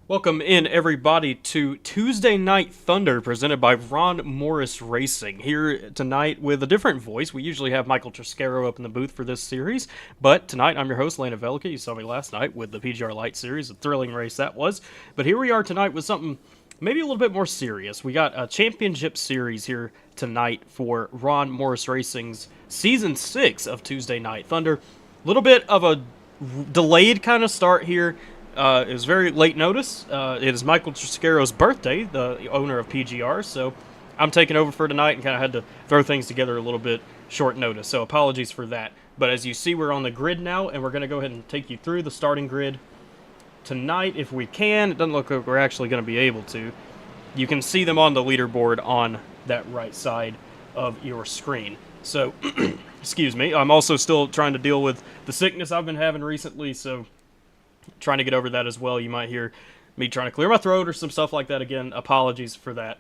Welcome in, everybody, to Tuesday Night Thunder, presented by Ron Morris Racing. Here tonight with a different voice. We usually have Michael Triscaro up in the booth for this series, but tonight I'm your host, Lana Velica. You saw me last night with the PGR Light Series, a thrilling race that was. But here we are tonight with something maybe a little bit more serious. We got a championship series here tonight for Ron Morris Racing's Season 6 of Tuesday Night Thunder. A little bit of a delayed kind of start here. It was very late notice. It is Michael Triscaro's birthday, the owner of PGR, so I'm taking over for tonight and kind of had to throw things together a little bit short notice, so apologies for that. But as you see, we're on the grid now, and we're going to go ahead and take you through the starting grid tonight if we can. It doesn't look like we're actually going to be able to. You can see them on the leaderboard on that right side of your screen. So, excuse me, I'm also still trying to deal with the sickness I've been having recently, so trying to get over that as well. You might hear me trying to clear my throat or some stuff like that again. Apologies for that.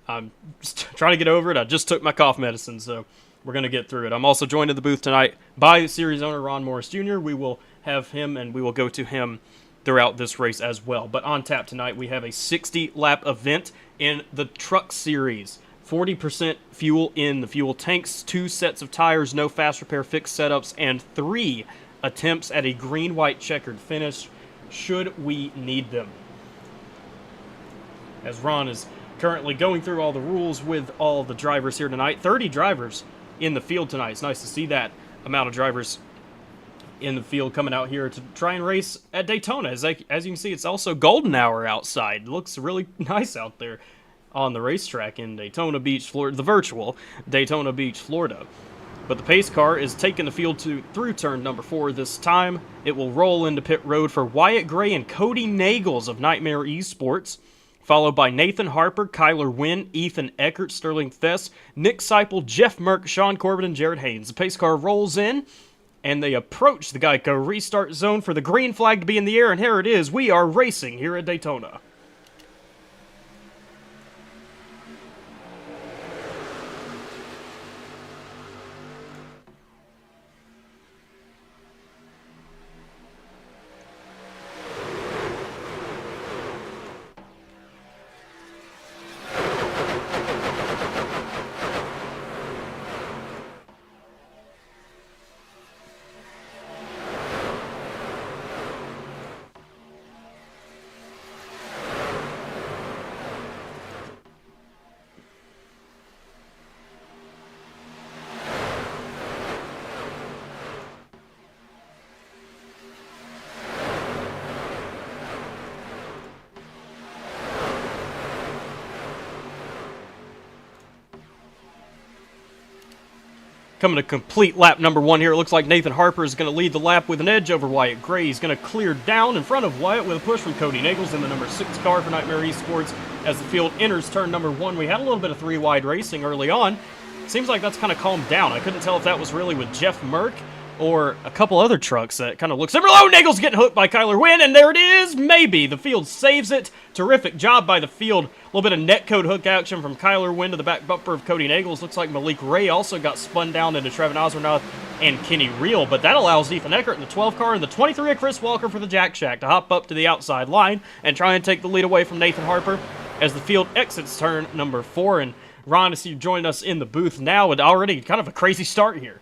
I'm just trying to get over it. I just took my cough medicine, so we're going to get through it. I'm also joined in the booth tonight by series owner Ron Morris Jr. We will have him, and we will go to him throughout this race as well. But on tap tonight, we have a 60-lap event in the Truck Series. 40% fuel in the fuel tanks, 2 sets of tires, no fast repair fixed setups, and 3 attempts at a green-white checkered finish should we need them. As Ron is currently going through all the rules with all the drivers here tonight. 30 drivers in the field tonight. It's nice to see that amount of drivers in the field coming out here to try and race at Daytona. As you can see, it's also golden hour outside. It looks really nice out there on the racetrack in Daytona Beach, Florida, the virtual Daytona Beach, Florida. But the pace car is taking the field through turn number 4 this time. It will roll into pit road for Wyatt Gray and Cody Nagels of RMR eSports, followed by Nathan Harper, Kyler Wynn, Ethan Eckert, Sterling Thess, Nick Seipel, Jeff Merck, Sean Corbin, and Jared Haynes. The pace car rolls in, and they approach the Geico restart zone for the green flag to be in the air, and here it is. We are racing here at Daytona. Coming to complete lap number 1 here. It looks like Nathan Harper is going to lead the lap with an edge over Wyatt Gray. He's going to clear down in front of Wyatt with a push from Cody Nagels in the number 6 car for RMR eSports as the field enters turn number 1. We had a little bit of 3-wide racing early on. Seems like that's kind of calmed down. I couldn't tell if that was really with Jeff Merck or a couple other trucks that kind of look similar. Oh, Nagels getting hooked by Kyler Wynn, and there it is. Maybe. The field saves it. Terrific job by the field. A little bit of netcode hook action from Kyler Wynn to the back bumper of Cody Nagels. Looks like Malik Ray also got spun down into Trevin Osmernoth and Kenny Reel, but that allows Ethan Eckert in the 12 car and the 23 of Chris Walker for the Jack Shack to hop up to the outside line and try and take the lead away from Nathan Harper as the field exits turn number 4. And Ron, I see you joined us in the booth now, and already kind of a crazy start here.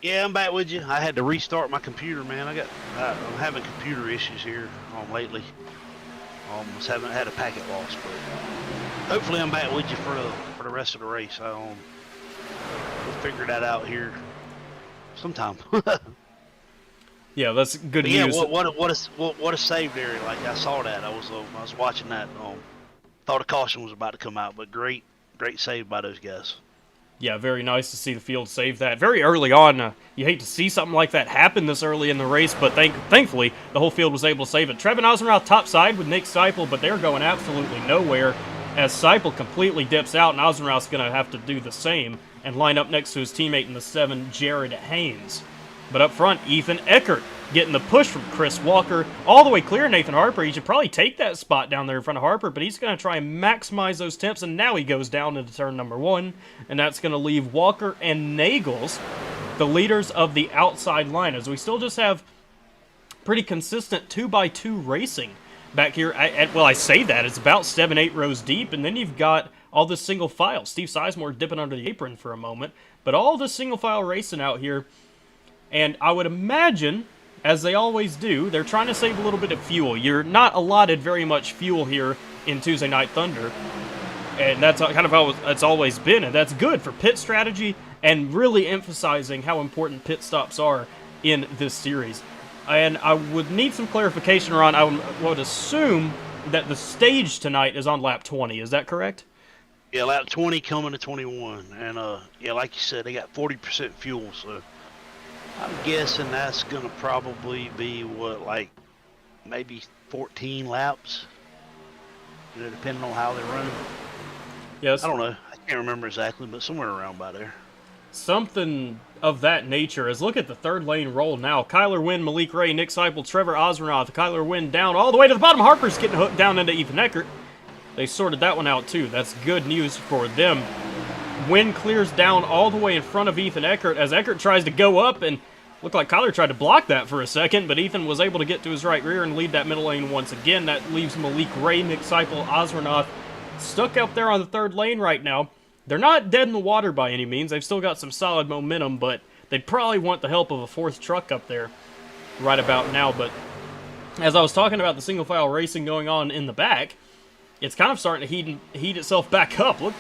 Yeah, I'm back with you. I had to restart my computer, man. I'm having computer issues here lately. Almost haven't had a packet loss, but hopefully I'm back with you for the rest of the race. We'll figure that out here sometime. Yeah, that's good news. Yeah, what a save there! Like I saw that. I was watching that. Thought a caution was about to come out, but great save by those guys. Yeah, very nice to see the field save that. Very early on, you hate to see something like that happen this early in the race, but thankfully, the whole field was able to save it. Trevin Osmernoth topside with Nick Seipel, but they're going absolutely nowhere as Seipel completely dips out, and Osmernoth's going to have to do the same and line up next to his teammate in the 7, Jared Haynes. But up front, Ethan Eckert getting the push from Chris Walker all the way clear. Nathan Harper, he should probably take that spot down there in front of Harper, but he's going to try and maximize those temps, and now he goes down into turn number 1, and that's going to leave Walker and Nagels the leaders of the outside line, as we still just have pretty consistent 2x2 racing back here. Well, I say that. It's about 7-8 rows deep, and then you've got all this single file. Steve Sizemore dipping under the apron for a moment, but all this single file racing out here. And I would imagine, as they always do, they're trying to save a little bit of fuel. You're not allotted very much fuel here in Tuesday Night Thunder, and that's kind of how it's always been, and that's good for pit strategy and really emphasizing how important pit stops are in this series. And I would need some clarification around, I would assume that the stage tonight is on lap 20, is that correct? Yeah, lap 20 coming to 21, and yeah, like you said, they got 40% fuel, so I'm guessing that's gonna probably be what, like maybe 14 laps, you know, depending on how they run. Yes. I don't know. I can't remember exactly, but somewhere around by there. Something of that nature. As look at the third lane roll now. Kyler Wynn, Malik Ray, Nick Seipel, Trevor Osronoff. Kyler Wynn down all the way to the bottom. Harper's getting hooked down into Ethan Eckert. They sorted that one out too. That's good news for them. Wynn clears down all the way in front of Ethan Eckert as Eckert tries to go up, and looked like Kyler tried to block that for a second, but Ethan was able to get to his right rear and lead that middle lane once again. That leaves Malik Ray, Nick Seipel, Osronoff stuck up there on the third lane right now. They're not dead in the water by any means. They've still got some solid momentum, but they'd probably want the help of a fourth truck up there right about now. But as I was talking about the single file racing going on in the back, it's kind of starting to heat itself back up. Look,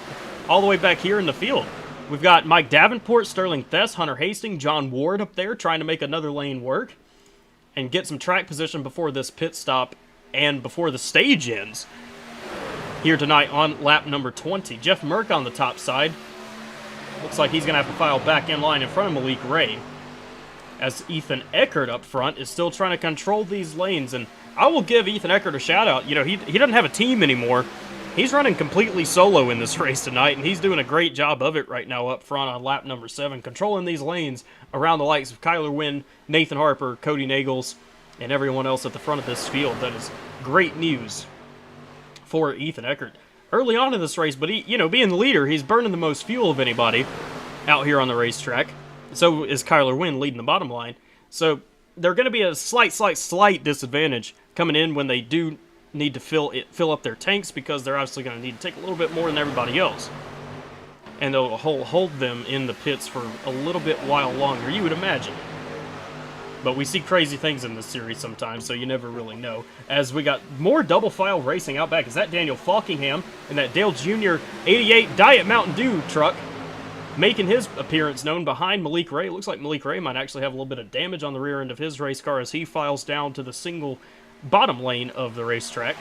all the way back here in the field. We've got Mike Davenport, Sterling Thess, Hunter Hastings, John Ward up there trying to make another lane work and get some track position before this pit stop and before the stage ends here tonight on lap number 20. Jeff Merck on the top side. Looks like he's going to have to file back in line in front of Malik Ray, as Ethan Eckert up front is still trying to control these lanes. And I will give Ethan Eckert a shout out. You know, he doesn't have a team anymore. He's running completely solo in this race tonight, and he's doing a great job of it right now up front on lap number 7, controlling these lanes around the likes of Kyler Wynn, Nathan Harper, Cody Nagels, and everyone else at the front of this field. That is great news for Ethan Eckert early on in this race, but he, you know, being the leader, he's burning the most fuel of anybody out here on the racetrack. So is Kyler Wynn leading the bottom line. So they're going to be a slight disadvantage coming in when they do need to fill up their tanks, because they're obviously going to need to take a little bit more than everybody else. And they'll hold them in the pits for a little bit while longer, you would imagine. But we see crazy things in this series sometimes, so you never really know. As we got more double file racing out back, is that Daniel Falkingham and that Dale Jr. 88 Diet Mountain Dew truck making his appearance known behind Malik Ray. It looks like Malik Ray might actually have a little bit of damage on the rear end of his race car as he files down to the single bottom lane of the racetrack.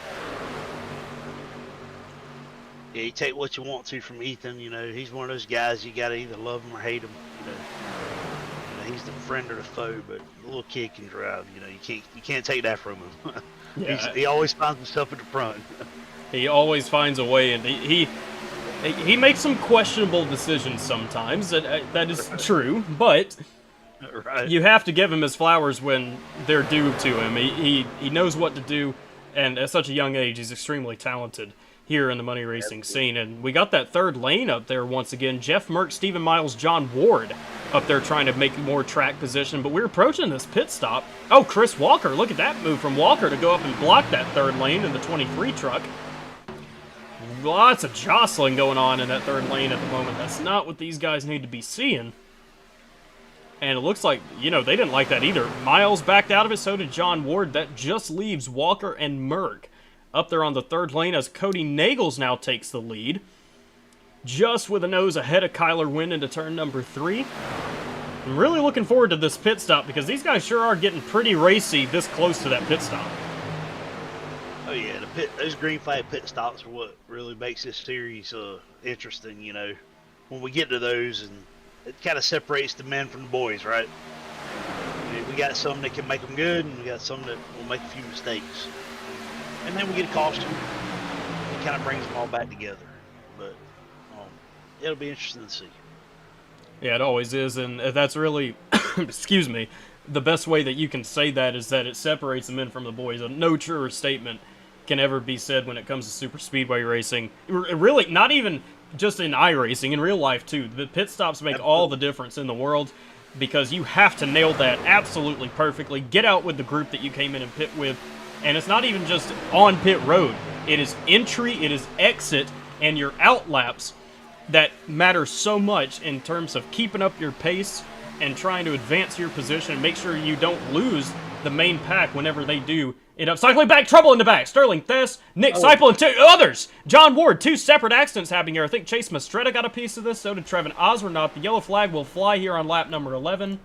Yeah, you take what you want to from Ethan. You know, he's one of those guys you got to either love him or hate him. You know, he's the friend or the foe, but the little kid can drive. You know, you can't take that from him. Yeah. He always finds himself at the front. He always finds a way, and he makes some questionable decisions sometimes. That is true, but Right. you have to give him his flowers when they're due to him. He knows what to do, and at such a young age, he's extremely talented here in the money racing scene. And we got that third lane up there once again. Jeff Merck, Stephen Miles, John Ward up there trying to make more track position, but we're approaching this pit stop. Oh, Chris Walker, look at that move from Walker to go up and block that third lane in the 23 truck. Lots of jostling going on in that third lane at the moment. That's not what these guys need to be seeing. And it looks like, you know, they didn't like that either. Miles backed out of it, so did John Ward. That just leaves Walker and Merck up there on the third lane as Cody Nagels now takes the lead, just with a nose ahead of Kyler Wynn into turn number 3. I'm really looking forward to this pit stop because these guys sure are getting pretty racy this close to that pit stop. Oh yeah, those green flag pit stops are what really makes this series interesting. You know, when we get to those, and it kind of separates the men from the boys, right? You know, we got some that can make them good, and we got some that will make a few mistakes. And then we get a caution. It kind of brings them all back together. But it'll be interesting to see. Yeah, it always is, and that's really, excuse me, the best way that you can say that is that it separates the men from the boys. No truer statement can ever be said when it comes to super speedway racing. Really, not even just in iRacing, in real life too. The pit stops make all the difference in the world because you have to nail that absolutely perfectly. Get out with the group that you came in and pit with And it's not even just on pit road. It is entry, it is exit, and your out laps that matter so much in terms of keeping up your pace and trying to advance your position and make sure you don't lose the main pack whenever they do end up cycling back. Trouble in the back. Sterling Thess, Nick Seipel, and two others. John Ward, two separate accidents happening here. I think Chase Mastretta got a piece of this. So did Trevin Osmernaut. The yellow flag will fly here on lap number 11.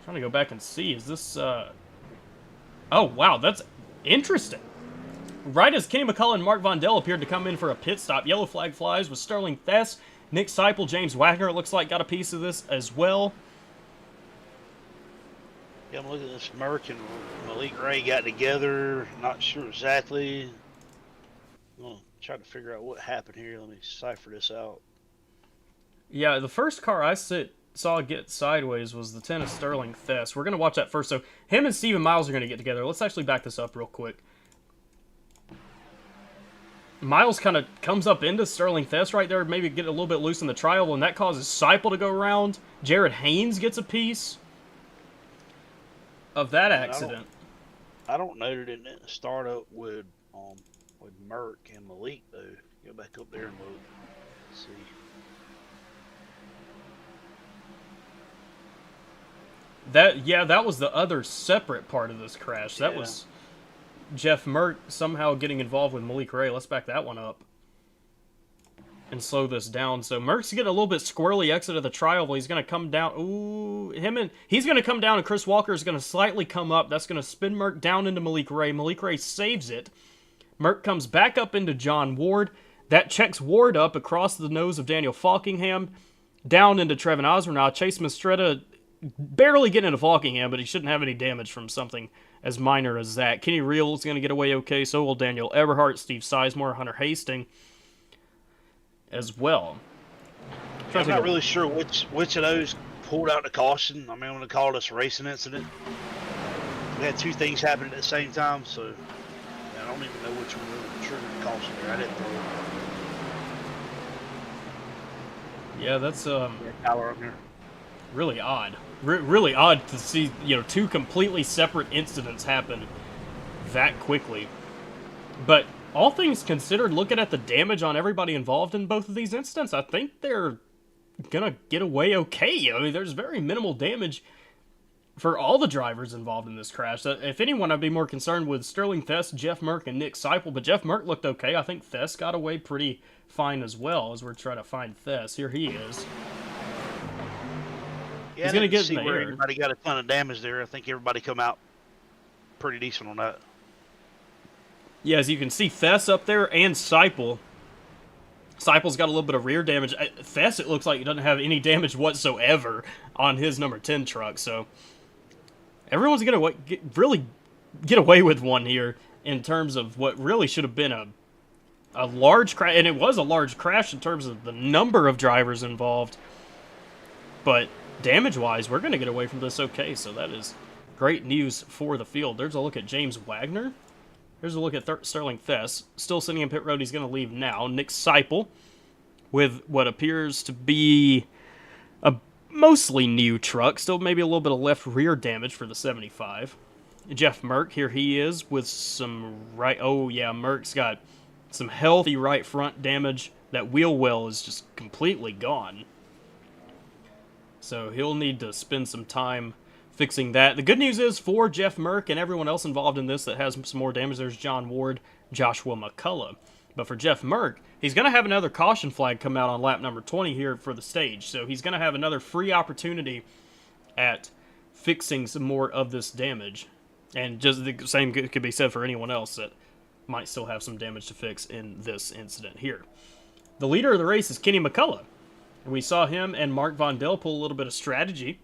Trying to go back and see. Is this... Oh, wow. That's interesting. Right as Kenny McCullough and Mark Vondell appeared to come in for a pit stop, yellow flag flies with Sterling Thess, Nick Seipel, James Wagner, it looks like, got a piece of this as well. Yeah, I'm looking at this. Merck and Malik Ray got together. Not sure exactly. I'm going to try to figure out what happened here. Let me cipher this out. Yeah, the first car I saw get sideways was the 10 of Sterling Thess. We're going to watch that first. So him and Steven Miles are going to get together. Let's actually back this up real quick. Miles kind of comes up into Sterling Thess right there, maybe get a little bit loose in the trial, and that causes Seipel to go around. Jared Haynes gets a piece of that accident. I don't know that it didn't start up with Merck and Malik though. Go back up there and look. Let's see. That was the other separate part of this crash. That was Jeff Merck somehow getting involved with Malik Ray. Let's back that one up and slow this down. So Merck's getting a little bit squirrely exit of the trial. He's going to come down. Ooh, he's going to come down, and Chris Walker is going to slightly come up. That's going to spin Merck down into Malik Ray. Malik Ray saves it. Merck comes back up into John Ward. That checks Ward up across the nose of Daniel Falkingham, down into Trevin Osmernaut. Chase Mastretta barely getting into Falkingham, but he shouldn't have any damage from something as minor as that. Kenny Reel is going to get away okay. So will Daniel Eberhardt, Steve Sizemore, Hunter Hastings as well. I'm not really sure which of those pulled out the caution. I mean, I'm going to call this a racing incident. We had two things happen at the same time, so I don't even know which one really triggered the caution there. I didn't throw it. Yeah, that's Tyler up here. Really odd. Really odd to see, two completely separate incidents happen that quickly. But all things considered, looking at the damage on everybody involved in both of these incidents, I think they're gonna get away okay. I mean, there's very minimal damage for all the drivers involved in this crash. If anyone, I'd be more concerned with Sterling Thess, Jeff Merck, and Nick Seipel. But Jeff Merck looked okay. I think Thess got away pretty fine as well, as we're trying to find Thess. Here he is. Yeah, he's going to get in the where air. Everybody got a ton of damage there. I think everybody come out pretty decent on that. Yeah, as you can see, Thess up there and Seipel. Seipel's got a little bit of rear damage. Thess, it looks like he doesn't have any damage whatsoever on his number 10 truck. So everyone's going to really get away with one here in terms of what really should have been a large crash. And it was a large crash in terms of the number of drivers involved. But damage-wise, we're going to get away from this okay. So that is great news for the field. There's a look at James Wagner. Here's a look at Sterling Thess. Still sitting in pit road. He's going to leave now. Nick Seipel with what appears to be a mostly new truck. Still maybe a little bit of left rear damage for the 75. Jeff Merck, here he is with some right... Oh, yeah, Merck's got some healthy right front damage. That wheel well is just completely gone. So he'll need to spend some time fixing that. The good news is for Jeff Merck and everyone else involved in this that has some more damage, there's John Ward, Joshua McCullough. But for Jeff Merck, he's going to have another caution flag come out on lap number 20 here for the stage. So he's going to have another free opportunity at fixing some more of this damage. And just the same could be said for anyone else that might still have some damage to fix in this incident here. The leader of the race is Kenny McCullough. We saw him and Mark Vondell pull a little bit of strategy.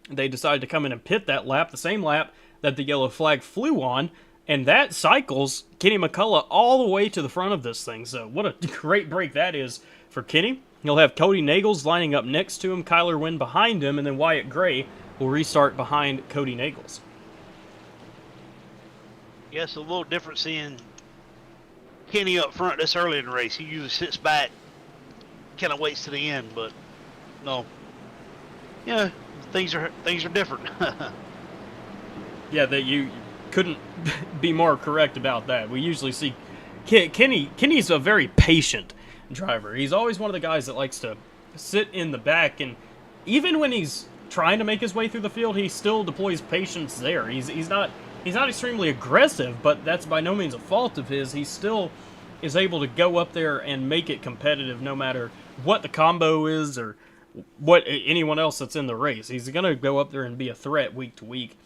They decided to come in and pit that lap, the same lap that the yellow flag flew on, and that cycles Kenny McCullough all the way to the front of this thing. So what a great break that is for Kenny. He'll have Cody Nagels lining up next to him, Kyler Wynn behind him, and then Wyatt Gray will restart behind Cody Nagels. Yeah, it's a little different seeing Kenny up front this early in the race. He usually sits back, kind of waits to the end, but no. Yeah, things are different. Yeah, that you couldn't be more correct about that. We usually see Kenny's a very patient driver. He's always one of the guys that likes to sit in the back, and even when he's trying to make his way through the field, he still deploys patience there. He's not extremely aggressive, but that's by no means a fault of his. He still is able to go up there and make it competitive no matter what the combo is or what anyone else that's in the race. He's going to go up there and be a threat week to week.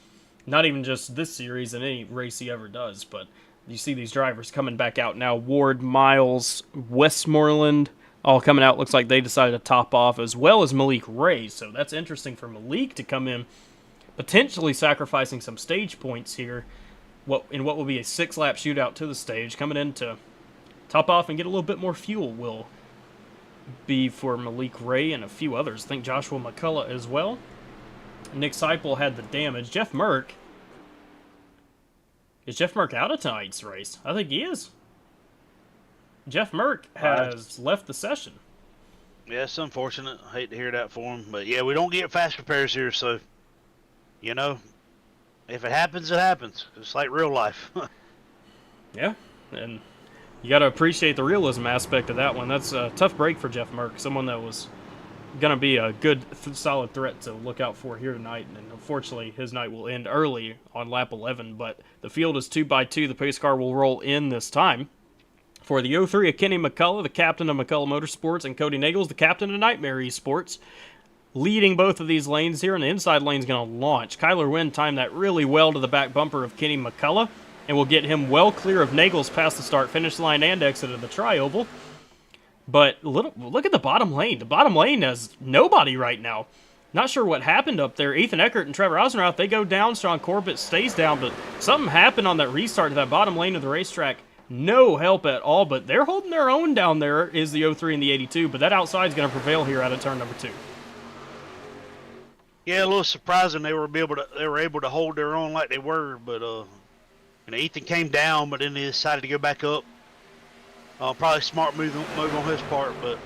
Not even just this series and any race he ever does, but you see these drivers coming back out now. Ward, Miles, Westmoreland, all coming out. Looks like they decided to top off, as well as Malik Ray. So that's interesting for Malik to come in, potentially sacrificing some stage points here what will be a 6-lap shootout to the stage. Coming in to top off and get a little bit more fuel will be for Malik Ray and a few others. I think Joshua McCullough as well. Nick Seipel had the damage. Jeff Merck. Is Jeff Merck out of tonight's race? I think he is. Jeff Merck has left the session. Yeah, it's unfortunate. I hate to hear that for him. But, yeah, we don't get fast repairs here, so, you know, if it happens, it happens. It's like real life. Yeah, and you got to appreciate the realism aspect of that one. That's a tough break for Jeff Merck, someone that was going to be a good, solid threat to look out for here tonight. And unfortunately, his night will end early on lap 11. But the field is 2x2. The pace car will roll in this time. For the 03 of Kenny McCullough, the captain of McCullough Motorsports, and Cody Nagels, the captain of Nightmare Esports, leading both of these lanes here. And the inside lane's going to launch. Kyler Wynn timed that really well to the back bumper of Kenny McCullough, and will get him well clear of Nagels past the start-finish line and exit of the tri-oval. But look at the bottom lane. The bottom lane has nobody right now. Not sure what happened up there. Ethan Eckert and Trevor Osmerath, they go down. Sean Corbett stays down, but something happened on that restart to that bottom lane of the racetrack. No help at all, but they're holding their own down there, is the 03 and the 82, but that outside is going to prevail here out of turn number 2. Yeah, a little surprising they were able to hold their own like they were, but you know, Ethan came down, but then he decided to go back up. Probably a smart move on his part, but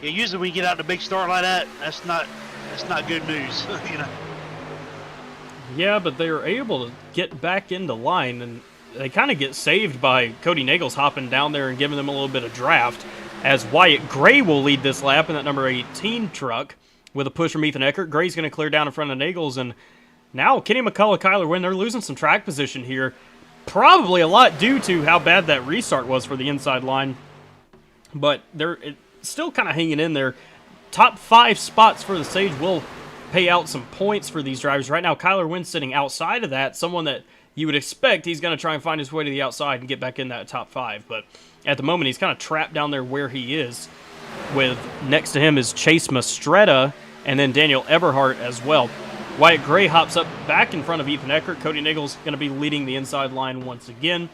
yeah, usually when you get out to big start like that, that's not good news, you know. Yeah, but they were able to get back into line, and they kind of get saved by Cody Nagels hopping down there and giving them a little bit of draft, as Wyatt Gray will lead this lap in that number 18 truck with a push from Ethan Eckert. Gray's going to clear down in front of Nagels, and now Kenny McCullough, Kyler Wynn, they're losing some track position here. Probably a lot due to how bad that restart was for the inside line. But they're still kind of hanging in there. Top 5 spots for the stage will pay out some points for these drivers. Right now, Kyler Wynn sitting outside of that. Someone that you would expect he's going to try and find his way to the outside and get back in that top 5. But at the moment, he's kind of trapped down there where he is. With next to him is Chase Mastretta and then Daniel Eberhardt as well. Wyatt Gray hops up back in front of Ethan Eckert. Cody Nagels going to be leading the inside line once again.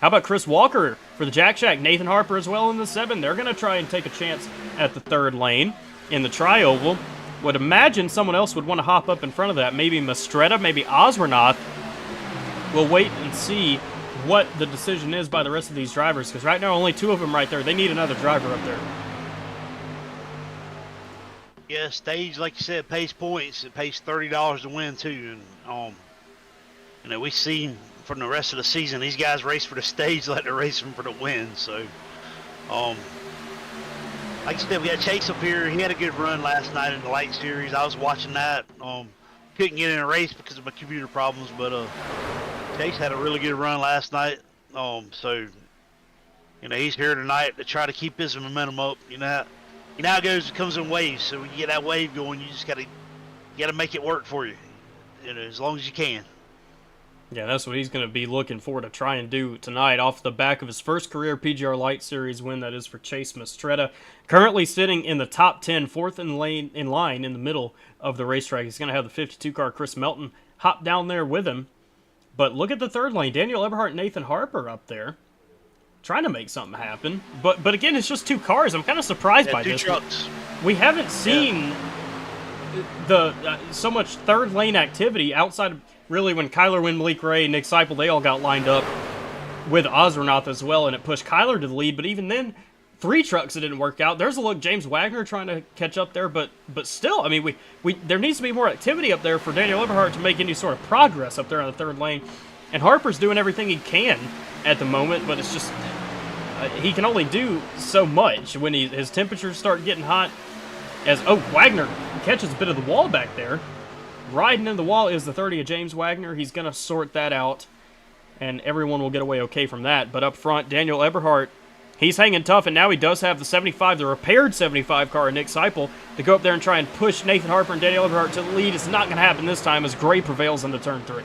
How about Chris Walker for the Jack Shack? Nathan Harper as well in the 7. They're going to try and take a chance at the third lane in the tri-oval. Would imagine someone else would want to hop up in front of that. Maybe Mastretta, maybe Oswernath. We'll wait and see what the decision is by the rest of these drivers, because right now only 2 of them right there. They need another driver up there. Yeah, stage, like you said, pays points. It pays $30 to win, too. And, you know, we see from the rest of the season, these guys race for the stage like they're racing for the win. So, like I said, we got Chase up here. He had a good run last night in the light series. I was watching that. Couldn't get in a race because of my computer problems, but Chase had a really good run last night. So, you know, he's here tonight to try to keep his momentum up. You know how it goes. It comes in waves. So when you get that wave going, you just gotta make it work for you. You know, as long as you can. Yeah, that's what he's going to be looking for to try and do tonight off the back of his first career PGR Light Series win. That is for Chase Mastretta. Currently sitting in the top 10, fourth in line in the middle of the racetrack. He's going to have the 52 car Chris Melton hop down there with him. But look at the third lane. Daniel Eberhardt and Nathan Harper up there trying to make something happen. But again, it's just 2 cars. I'm kind of surprised by 2 this. trucks. We haven't seen the so much third lane activity outside of really when Kyler Wynn, Malik Ray, Nick Seipel, they all got lined up with Oswernath as well, and it pushed Kyler to the lead. But even then, 3 trucks that didn't work out. There's a look, James Wagner trying to catch up there, but still, I mean, there needs to be more activity up there for Daniel Eberhardt to make any sort of progress up there on the 3rd lane. And Harper's doing everything he can at the moment, but it's just he can only do so much when his temperatures start getting hot. Wagner catches a bit of the wall back there. Riding in the wall is the 30 of James Wagner. He's going to sort that out, and everyone will get away okay from that. But up front, Daniel Eberhardt, he's hanging tough, and now he does have the 75, the repaired 75 car of Nick Seipel, to go up there and try and push Nathan Harper and Daniel Eberhardt to the lead. It's not going to happen this time as Gray prevails into turn 3.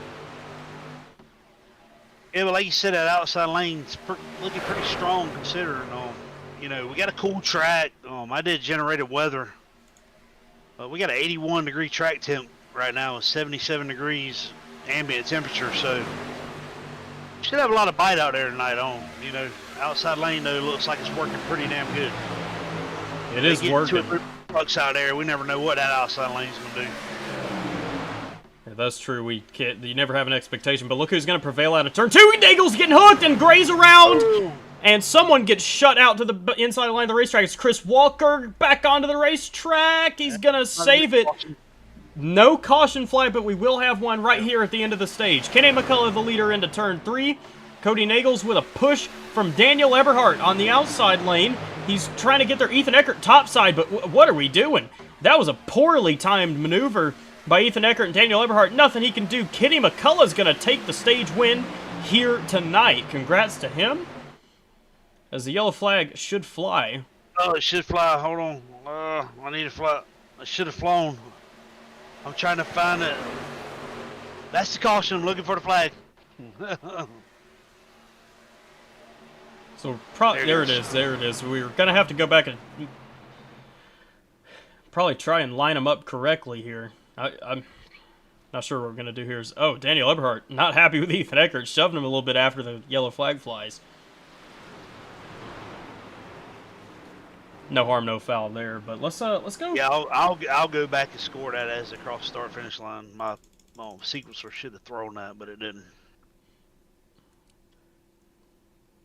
Yeah, but like you said, that outside lane's looking pretty strong considering, you know, we got a cool track. I did generated weather. We got an 81-degree track temp right now with 77 degrees ambient temperature, so should have a lot of bite out there tonight. You know, outside lane though looks like it's working pretty damn good. It is working. 2 trucks out there, we never know what that outside lane's gonna do. Yeah, that's true. You never have an expectation, but look who's going to prevail out of turn 2. Nagel's getting hooked and Gray's around. Ooh. And someone gets shut out to the inside line of the racetrack. It's Chris Walker back onto the racetrack. He's going to save it. No caution flag, but we will have one right here at the end of the stage. Kenny McCullough, the leader, into turn 3. Cody Nagels with a push from Daniel Eberhardt on the outside lane. He's trying to get there. Ethan Eckert topside, but what are we doing? That was a poorly timed maneuver by Ethan Eckert and Daniel Eberhardt. Nothing he can do. Kenny McCullough's going to take the stage win here tonight. Congrats to him, as the yellow flag should fly. Oh, it should fly. Hold on. I need to fly. I should have flown. I'm trying to find it. That's the caution. I'm looking for the flag. So there it is. There it is. We're going to have to go back and probably try and line them up correctly here. I'm not sure what we're going to do here. Daniel Eberhardt not happy with Ethan Eckert, shoving him a little bit after the yellow flag flies. No harm, no foul there. But let's go. Yeah, I'll go back and score that as they cross start finish line. My sequencer should have thrown that, but it didn't.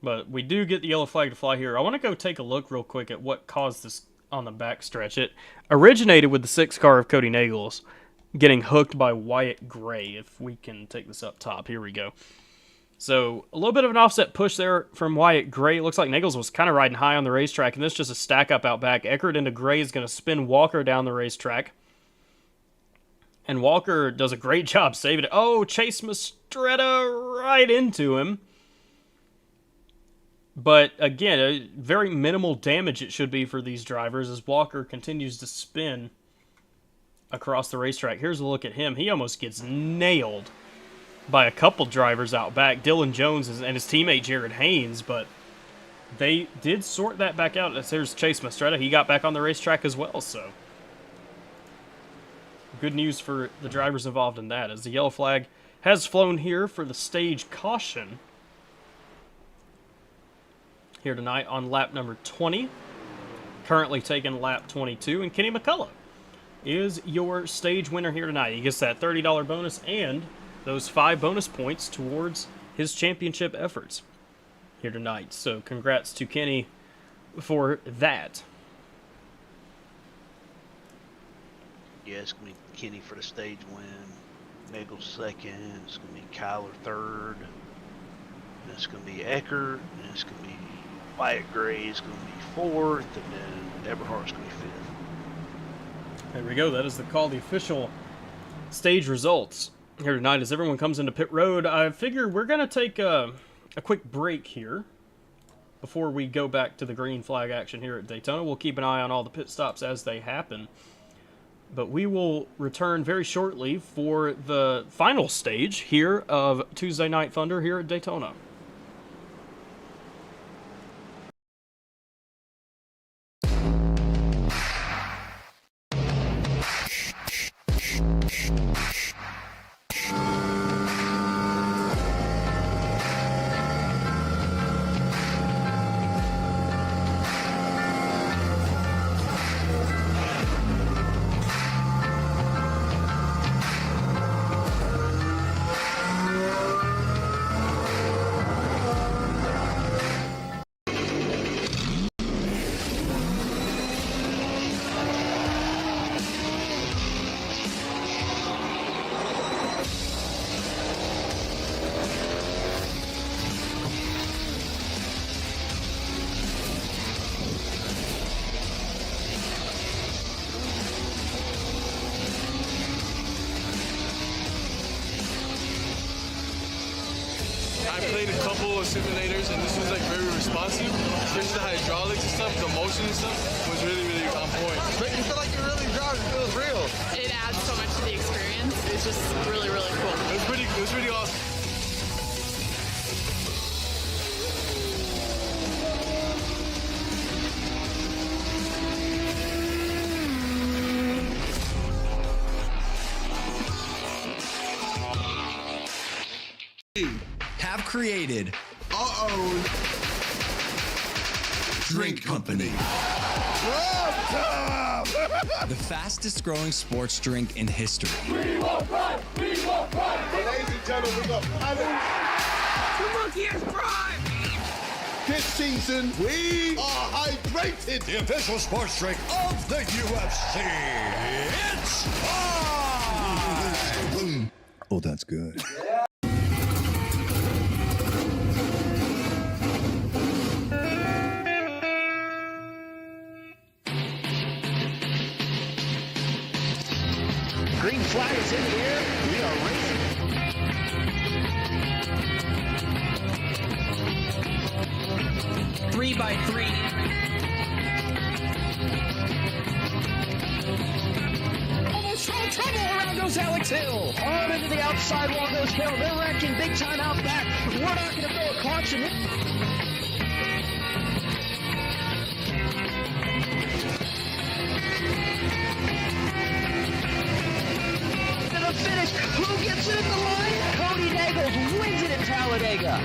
But we do get the yellow flag to fly here. I want to go take a look real quick at what caused this on the backstretch. It originated with the 6 car of Cody Nagels getting hooked by Wyatt Gray. If we can take this up top, here we go. So a little bit of an offset push there from Wyatt Gray. It looks like Nagels was kind of riding high on the racetrack, and this is just a stack up out back. Eckert into Gray is going to spin Walker down the racetrack. And Walker does a great job saving it. Oh, Chase Mastretta right into him. But again, very minimal damage it should be for these drivers as Walker continues to spin across the racetrack. Here's a look at him. He almost gets nailed by a couple drivers out back, Dylan Jones and his teammate Jared Haynes, but they did sort that back out. There's Chase Mastretta. He got back on the racetrack as well, so good news for the drivers involved in that, as the yellow flag has flown here for the stage caution here tonight on lap number 20. Currently taking lap 22, and Kenny McCullough is your stage winner here tonight. He gets that $30 bonus and those 5 bonus points towards his championship efforts here tonight. So congrats to Kenny for that. Yeah, it's going to be Kenny for the stage win. Nagel second. It's going to be Kyler third. And it's going to be Eckert. And it's going to be Wyatt Gray is going to be fourth. And then Eberhardt's going to be fifth. There we go. That is the official stage results here tonight as everyone comes into pit road. I figure we're going to take a quick break here before we go back to the green flag action here at Daytona. We'll keep an eye on all the pit stops as they happen. But we will return very shortly for the final stage here of Tuesday Night Thunder here at Daytona. I played a couple of simulators, and this was like very responsive, especially the hydraulics and stuff, the motion and stuff was really, really on point. But you feel like you're really driving, it feels real. It adds so much to the experience. It's just really, really cool. It was pretty awesome. Have created our own drink company. The fastest growing sports drink in history. We will run! We will run! Ladies and gentlemen, we got Monkey is prime! this season, we are hydrated! The official sports drink of the UFC. It's time! Oh, that's good. Green flag is in the air. We are racing. Three by three. Almost no trouble. Around goes Alex Hill. On into the outside wall goes Hill. They're wrecking big time out back. We're not going to throw a caution. Finish. Who gets it at the line? Cody Nagels wins it in Talladega.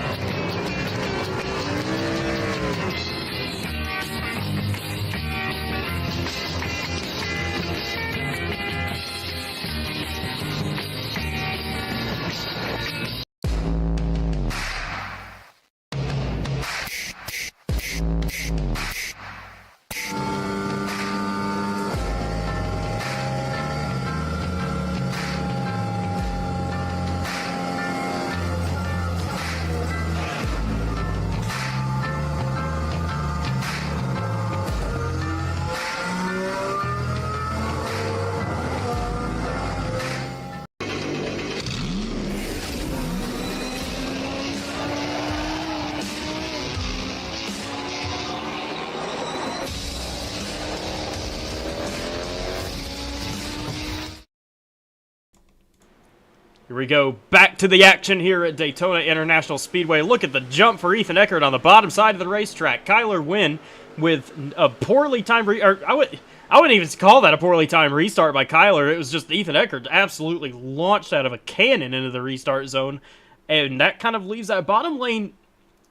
Here we go, back to the action here at Daytona International Speedway. Look at the jump for Ethan Eckert on the bottom side of the racetrack. Kyler Wynn with a poorly timed, I wouldn't even call that a poorly timed restart by Kyler. It was just Ethan Eckert absolutely launched out of a cannon into the restart zone, and that kind of leaves that bottom lane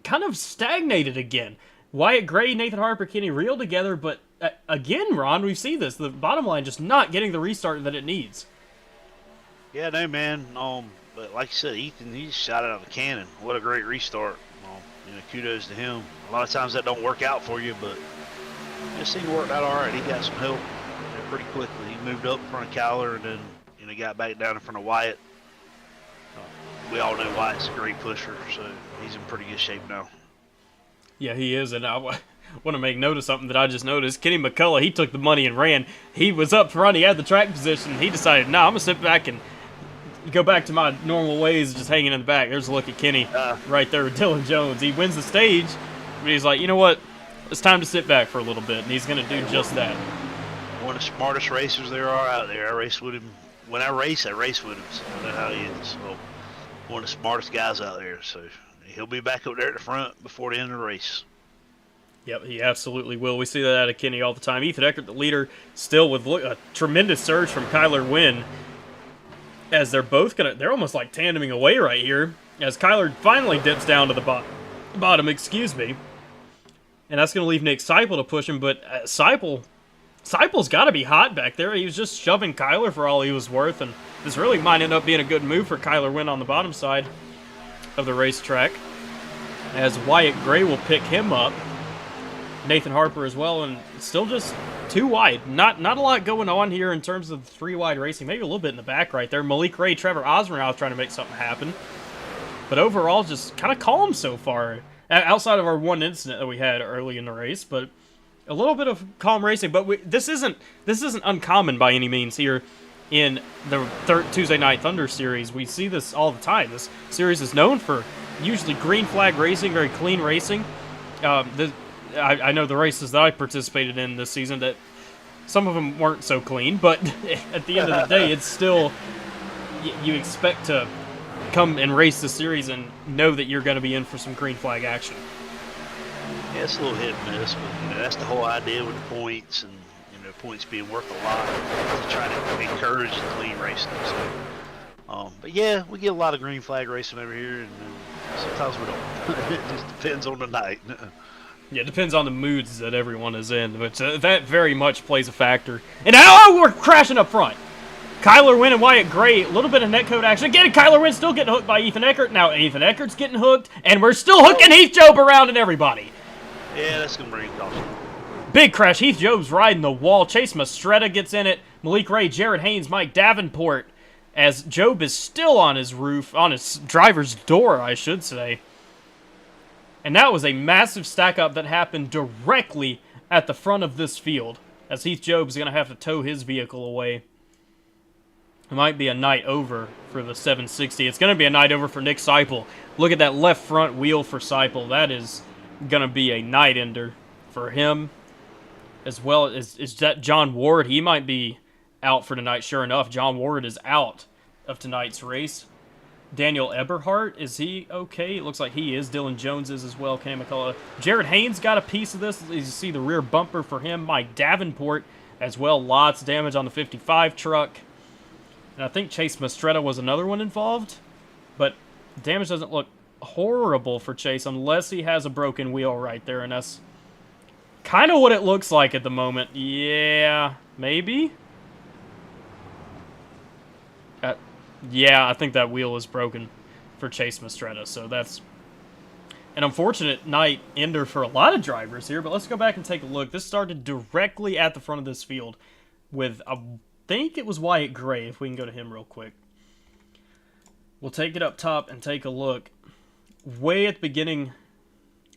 kind of stagnated again. Wyatt Gray, Nathan Harper, Kenny Reel together, but again, Ron, we see this. The bottom line just not getting the restart that it needs. Yeah, no, man. But like you said, Ethan, he shot it out of a cannon. What a great restart. Kudos to him. A lot of times that don't work out for you, but it seemed to work out all right. He got some help pretty quickly. He moved up in front of Kyler and then got back down in front of Wyatt. We all know Wyatt's a great pusher, so he's in pretty good shape now. Yeah, he is, and I want to make note of something that I just noticed. Kenny McCullough, he took the money and ran. He was up front. He had the track position. He decided, no, I'm going to sit back and go back to my normal ways, just hanging in the back. There's a look at Kenny right there with Dylan Jones. He wins the stage, but he's like, you know what? It's time to sit back for a little bit, and he's going to do just that. One of the smartest racers there are out there. I race with him. When I race with him, so I know how he is. So one of the smartest guys out there, so he'll be back up there at the front before the end of the race. Yep, he absolutely will. We see that out of Kenny all the time. Ethan Eckert, the leader, still with a tremendous surge from Kyler Wynn, as they're both they're almost like tandeming away right here, as Kyler finally dips down to the bottom, excuse me. And that's going to leave Nick Seipel to push him, but Seipel's got to be hot back there. He was just shoving Kyler for all he was worth, and this really might end up being a good move for Kyler Wynn on the bottom side of the racetrack, as Wyatt Gray will pick him up. Nathan Harper as well, and still just too wide. Not a lot going on here in terms of three-wide racing. Maybe a little bit in the back right there. Malik Ray, Trevor Osmorow trying to make something happen. But overall, just kind of calm so far. Outside of our one incident that we had early in the race, but a little bit of calm racing. But this isn't uncommon by any means here in the Tuesday Night Thunder series. We see this all the time. This series is known for usually green flag racing, very clean racing. I know the races that I participated in this season that some of them weren't so clean, but at the end of the day, it's still, you expect to come and race the series and know that you're going to be in for some green flag action. Yeah, it's a little hit and miss, but that's the whole idea with the points, and points being worth a lot to try to encourage the clean racing. So, but yeah, we get a lot of green flag racing over here, and sometimes we don't. It just depends on the night. Yeah, it depends on the moods that everyone is in, but that very much plays a factor. And now we're crashing up front. Kyler Wynn and Wyatt Gray, a little bit of netcode action. Again, Kyler Wynn still getting hooked by Ethan Eckert. Now Ethan Eckert's getting hooked, and we're still hooking Heath Job around and everybody. Yeah, that's going to bring caution. Big crash. Heath Job's riding the wall. Chase Mastretta gets in it. Malik Ray, Jared Haynes, Mike Davenport, as Job is still on his roof, on his driver's door, I should say. And that was a massive stack-up that happened directly at the front of this field, as Heath Job's going to have to tow his vehicle away. It might be a night over for the 760. It's going to be a night over for Nick Seipel. Look at that left front wheel for Seipel. That is going to be a night ender for him. As well as that John Ward, he might be out for tonight. Sure enough, John Ward is out of tonight's race. Daniel Eberhardt, is he okay? It looks like he is. Dylan Jones is as well. Kenny McCullough. Jared Haynes got a piece of this. You see the rear bumper for him. Mike Davenport as well. Lots of damage on the 55 truck. And I think Chase Mastretta was another one involved. But damage doesn't look horrible for Chase unless he has a broken wheel right there, and that's kind of what it looks like at the moment. Yeah, maybe? Yeah, I think that wheel is broken for Chase Mastretta, so that's an unfortunate night ender for a lot of drivers here, but let's go back and take a look. This started directly at the front of this field with, I think it was Wyatt Gray, if we can go to him real quick. We'll take it up top and take a look. Way at the beginning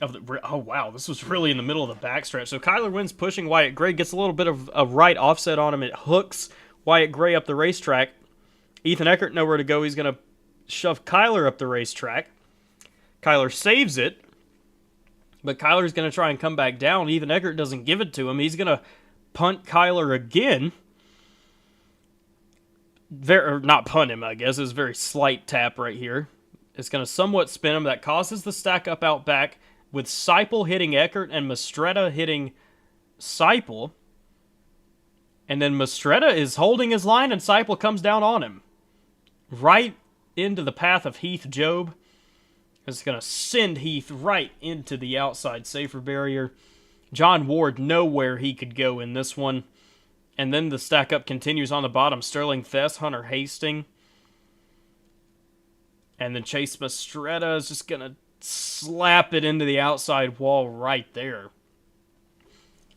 of the... Oh, wow, this was really in the middle of the backstretch. So Kyler Wynn's pushing Wyatt Gray, gets a little bit of a right offset on him. It hooks Wyatt Gray up the racetrack. Ethan Eckert nowhere to go. He's going to shove Kyler up the racetrack. Kyler saves it, but Kyler's going to try and come back down. Ethan Eckert doesn't give it to him. He's going to punt Kyler again. Not punt him, I guess. It's a very slight tap right here. It's going to somewhat spin him. That causes the stack up out back with Seipel hitting Eckert and Mastretta hitting Seipel. And then Mastretta is holding his line and Seipel comes down on him. Right into the path of Heath Job. It's going to send Heath right into the outside safer barrier. John Ward nowhere he could go in this one. And then the stack up continues on the bottom. Sterling Thess, Hunter Hastings. And then Chase Mastretta is just going to slap it into the outside wall right there.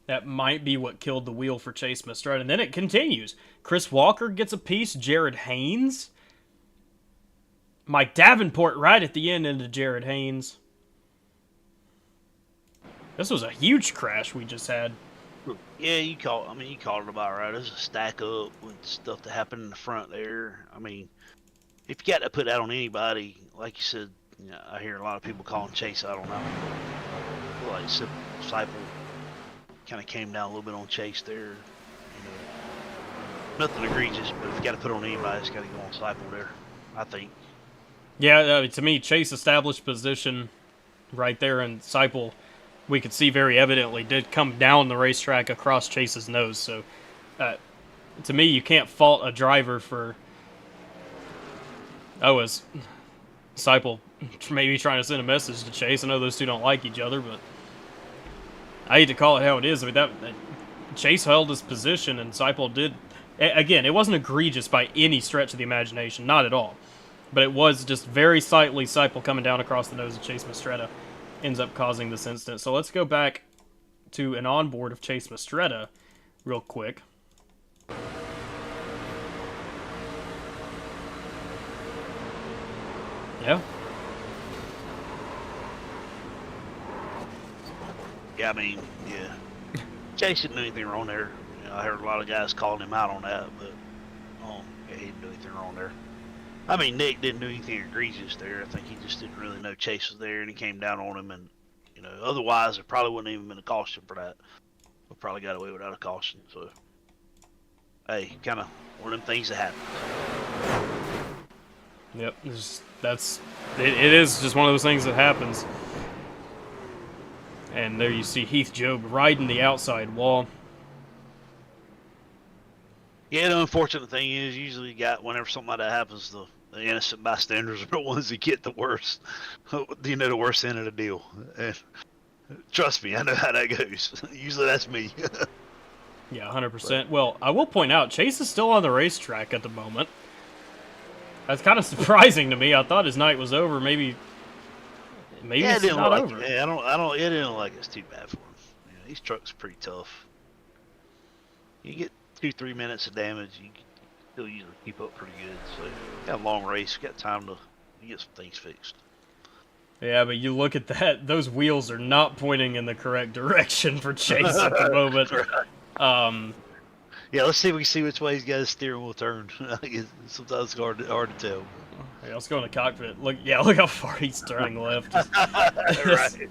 That might be what killed the wheel for Chase Mastretta. And then it continues. Chris Walker gets a piece. Jared Haynes. Mike Davenport right at the end into Jared Haynes. This was a huge crash we just had. Yeah, you called it about right. There's a stack up with stuff that happened in the front there. I mean, if you got to put that on anybody, like you said, I hear a lot of people calling Chase out on that one. Like Seipel kind of came down a little bit on Chase there. Nothing egregious, but if you got to put it on anybody, it's got to go on Seipel there, I think. Yeah, to me, Chase established position right there, and Seipel, we could see very evidently, did come down the racetrack across Chase's nose. So, to me, you can't fault a driver for... as Seipel maybe trying to send a message to Chase. I know those two don't like each other, but I hate to call it how it is. I mean, that Chase held his position, and Seipel did... Again, it wasn't egregious by any stretch of the imagination, not at all. But it was just very slightly Seipel coming down across the nose of Chase Mastretta ends up causing this incident. So let's go back to an onboard of Chase Mastretta real quick. Yeah. Yeah, I mean, yeah. Chase didn't do anything wrong there. I heard a lot of guys calling him out on that, but yeah, he didn't do anything wrong there. I mean, Nick didn't do anything egregious there. I think he just didn't really know Chase was there, and he came down on him. And otherwise, there probably wouldn't even been a caution for that. We probably got away without a caution. So, hey, kind of one of them things that happen. Yep, it is just one of those things that happens. And there you see Heath Job riding the outside wall. Yeah, the unfortunate thing is usually whenever something like that happens, the innocent bystanders are the ones that get the worst, the worst end of the deal. And trust me, I know how that goes. Usually that's me. Yeah, 100%. Well, I will point out, Chase is still on the racetrack at the moment. That's kind of surprising to me. I thought his night was over. Maybe yeah, it's not over. Yeah, it didn't look like it's too bad for him. These trucks are pretty tough. You get 2-3 minutes of damage, you can still usually keep up pretty good. So, got a long race, got time to get some things fixed. Yeah, but you look at that; those wheels are not pointing in the correct direction for Chase at the moment. Yeah, let's see if we can see which way he's got his steering wheel turned. Sometimes it's hard to tell. Yeah, let's go in the cockpit. Look how far he's turning left. Right.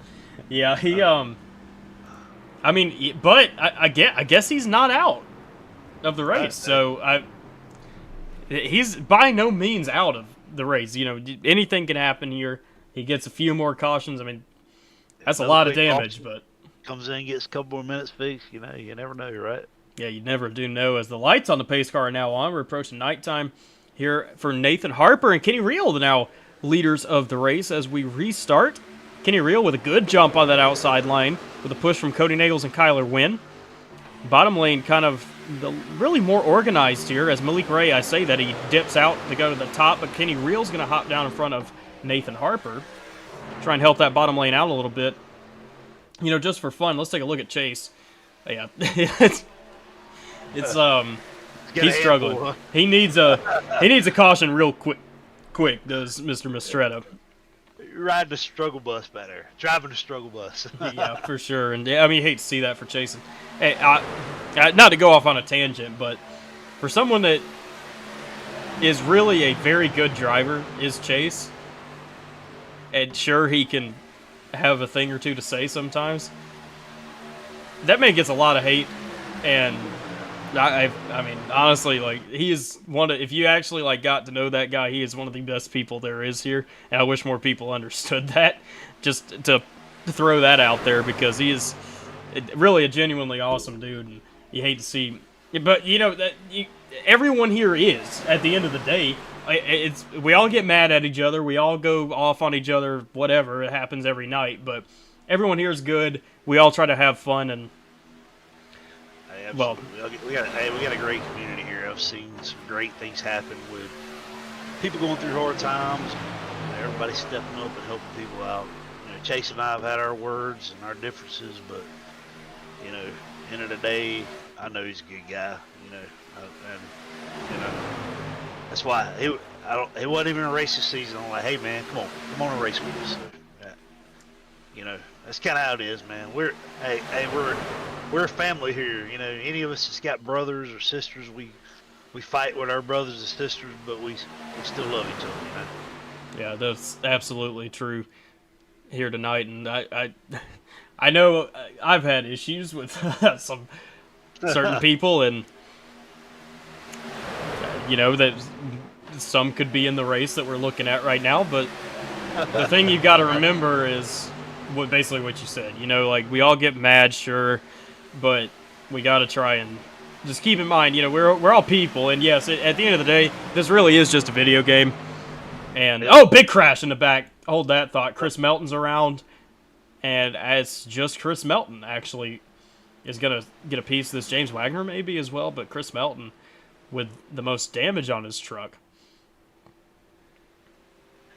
Yeah, he I mean, but I guess he's not out of the race. So he's by no means out of the race. Anything can happen here. He gets a few more cautions. I mean, that's a lot of damage, but comes in, gets a couple more minutes fixed. You never know, right? Yeah, you never do know. As the lights on the pace car are now on, we're approaching nighttime here for Nathan Harper and Kenny Reel, the now leaders of the race as we restart. Kenny Reel with a good jump on that outside line with a push from Cody Nagels and Kyler Wynn. Bottom lane kind of really more organized here as Malik Ray, I say that he dips out to go to the top, but Kenny Reel's going to hop down in front of Nathan Harper. Try and help that bottom lane out a little bit. Just for fun, let's take a look at Chase. Yeah, he's struggling. Huh? He needs a caution real quick, does Mr. Mistretta. Riding the struggle bus back there. Driving the struggle bus. Yeah, for sure. And I mean, you hate to see that for Chase. Hey, not to go off on a tangent, but for someone that is really a very good driver is Chase. And sure, he can have a thing or two to say sometimes. That man gets a lot of hate, and I mean, honestly, he is if you actually got to know that guy, he is one of the best people there is here, and I wish more people understood that. Just to throw that out there, because he is really a genuinely awesome dude, and you hate to see, but everyone here is at the end of the day. We all get mad at each other, we all go off on each other, whatever, it happens every night, but everyone here is good. We all try to have fun, and well, we got a great community here. I've seen some great things happen with people going through hard times. Everybody stepping up and helping people out. Chase and I have had our words and our differences, but end of the day, I know he's a good guy. That's why it wasn't even a race this season. I'm like, hey man, come on and race with us. So, that's kind of how it is, man. We're a family here. Any of us that's got brothers or sisters, we fight with our brothers and sisters, but we still love each other. Yeah, that's absolutely true here tonight, and I know I've had issues with some certain people, and that some could be in the race that we're looking at right now, but the thing you got to remember is basically what you said. We all get mad, sure, but we got to try and just keep in mind, we're all people, and yes, at the end of the day, this really is just a video game. And big crash in the back. Hold that thought. Chris Melton's around, and it's just Chris Melton actually is gonna get a piece of this. James Wagner maybe as well, but Chris Melton with the most damage on his truck.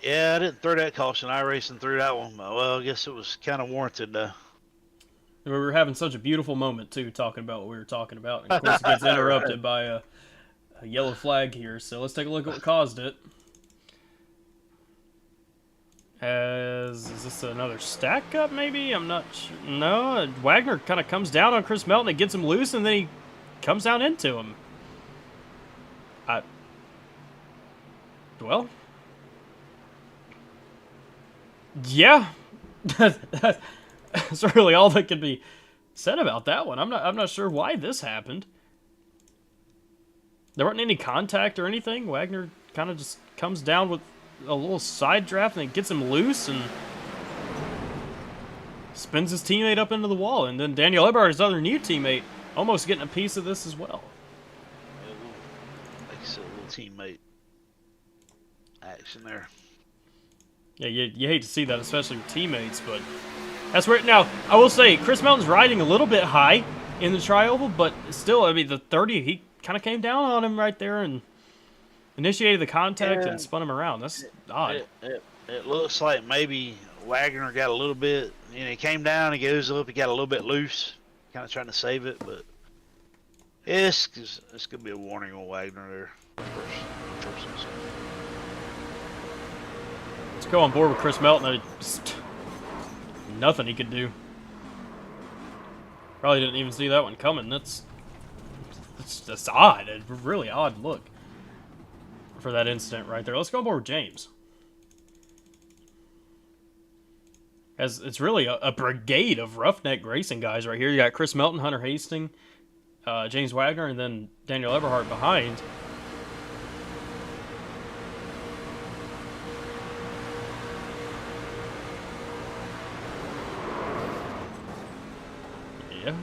Yeah, I didn't throw that caution. I racing through that one. Well, I guess it was kind of warranted. We were having such a beautiful moment too, talking about what we were talking about. And of course, it gets interrupted by a yellow flag here. So let's take a look at what caused it. Is this another stack up? Maybe I'm not sure. No, Wagner kind of comes down on Chris Melton and gets him loose, and then he comes down into him. Well, Yeah, that's really all that could be said about that one. I'm not sure why this happened. There wasn't any contact or anything. Wagner kind of just comes down with a little side draft and gets him loose and spins his teammate up into the wall. And then Daniel Eberhard, his other new teammate, almost getting a piece of this as well. Makes a little teammate action there. Yeah, you hate to see that, especially with teammates, but that's where... Now, I will say, Chris Melton's riding a little bit high in the tri-oval, but still, I mean, the 30, he kind of came down on him right there and initiated the contact and spun him around. That's odd. It looks like maybe Wagner got a little bit, he came down, he goes up, he got a little bit loose, kind of trying to save it, but it's going to be a warning on Wagner there. First. Let's go on board with Chris Melton. Just nothing he could do. Probably didn't even see that one coming. That's odd. A really odd look for that incident right there. Let's go on board with James. As it's really a brigade of roughneck racing guys right here. You got Chris Melton, Hunter Hastings, James Wagner, and then Daniel Eberhard behind. Yeah.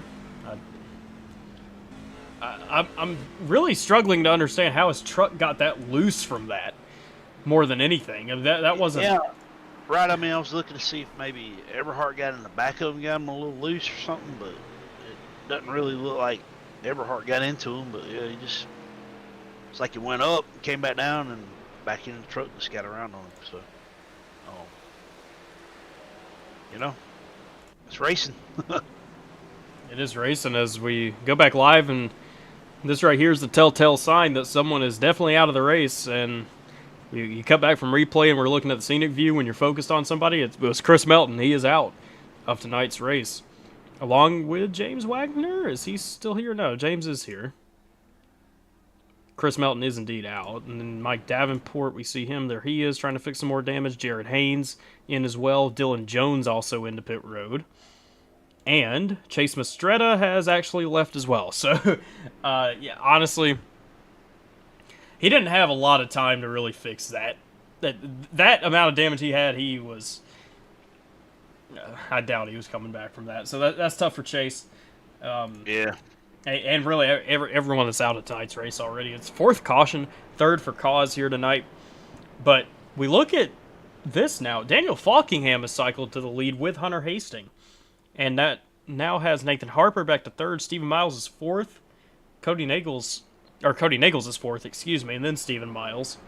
I'm really struggling to understand how his truck got that loose from that more than anything. I mean, that wasn't... Yeah, right. I mean, I was looking to see if maybe Eberhard got in the back of him, got him a little loose or something, but it doesn't really look like Eberhard got into him. But yeah, it's like he went up, came back down, and back into the truck and just got around on him. So, it's racing. It is racing as we go back live, and this right here is the telltale sign that someone is definitely out of the race. And you cut back from replay, and we're looking at the scenic view when you're focused on somebody. It was Chris Melton. He is out of tonight's race, along with James Wagner. Is he still here? No, James is here. Chris Melton is indeed out. And then Mike Davenport, we see him. There he is, trying to fix some more damage. Jared Haynes in as well. Dylan Jones also into pit road. And Chase Mastretta has actually left as well. So, yeah, honestly, he didn't have a lot of time to really fix that. That amount of damage he had, he was... I doubt he was coming back from that. So that's tough for Chase. Yeah. And really, everyone that's out of tonight's race already. It's fourth caution, third for cause here tonight. But we look at this now. Daniel Falkingham has cycled to the lead with Hunter Hastings. And that now has Nathan Harper back to third. Stephen Miles is fourth. Cody Nagels is fourth, and then Stephen Miles.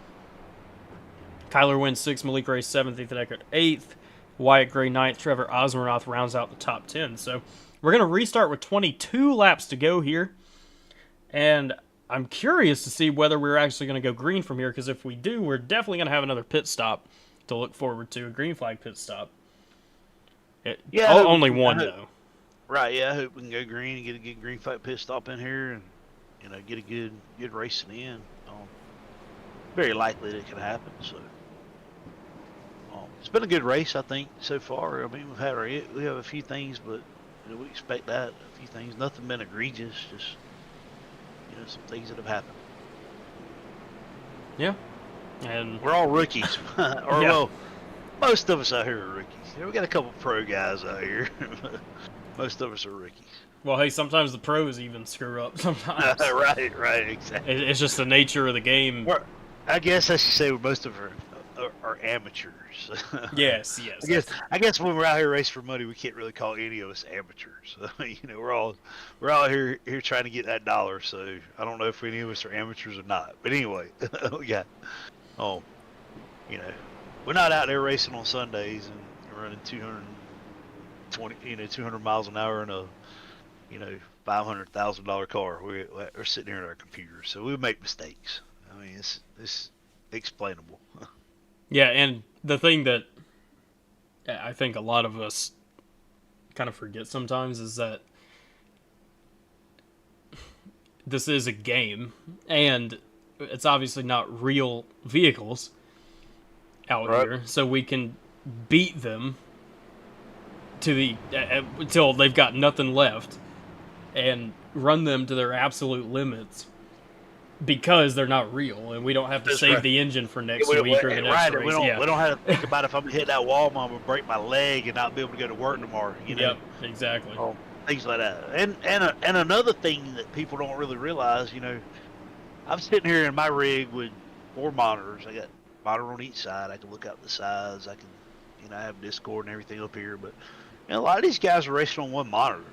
Kyler Wynn sixth, Malik Ray seventh, Ethan Eckert eighth, Wyatt Gray ninth, Trevor Osmeroth rounds out the top 10. So we're going to restart with 22 laps to go here. And I'm curious to see whether we're actually going to go green from here, because if we do, we're definitely going to have another pit stop to look forward to, a green flag pit stop. Only one, though. Right, yeah, I hope we can go green and get a good green flag pit stop in here and get a good racing in. Very likely that it can happen. So it's been a good race, I think, so far. I mean, we have a few things, but we expect that, a few things. Nothing been egregious, just some things that have happened. Yeah, and we're all rookies, well, most of us out here are rookies. We got a couple pro guys out here. Most of us are rookies. Well, hey, sometimes the pros even screw up sometimes. Right, exactly. It's just the nature of the game. I guess I should say most of us are amateurs. Yes. I guess when we're out here racing for money, we can't really call any of us amateurs. We're all here trying to get that dollar. So I don't know if any of us are amateurs or not. But anyway, we're not out there racing on Sundays and running 200 miles an hour in a $500,000 car. We're sitting here at our computer, so we make mistakes. I mean, it's explainable. Yeah, and the thing that I think a lot of us kind of forget sometimes is that this is a game, and it's obviously not real vehicles out here, so we can beat them to the until they've got nothing left, and run them to their absolute limits because they're not real, and we don't have to save the engine for next week or the next race. We don't have to think about if I'm gonna hit that wall, I'm gonna break my leg and not be able to go to work tomorrow. Yep, exactly. Things like that. And another thing that people don't really realize, I'm sitting here in my rig with 4 monitors. I got a monitor on each side. I can look out the sides. I can, I have Discord and everything up here. But a lot of these guys are racing on one monitor.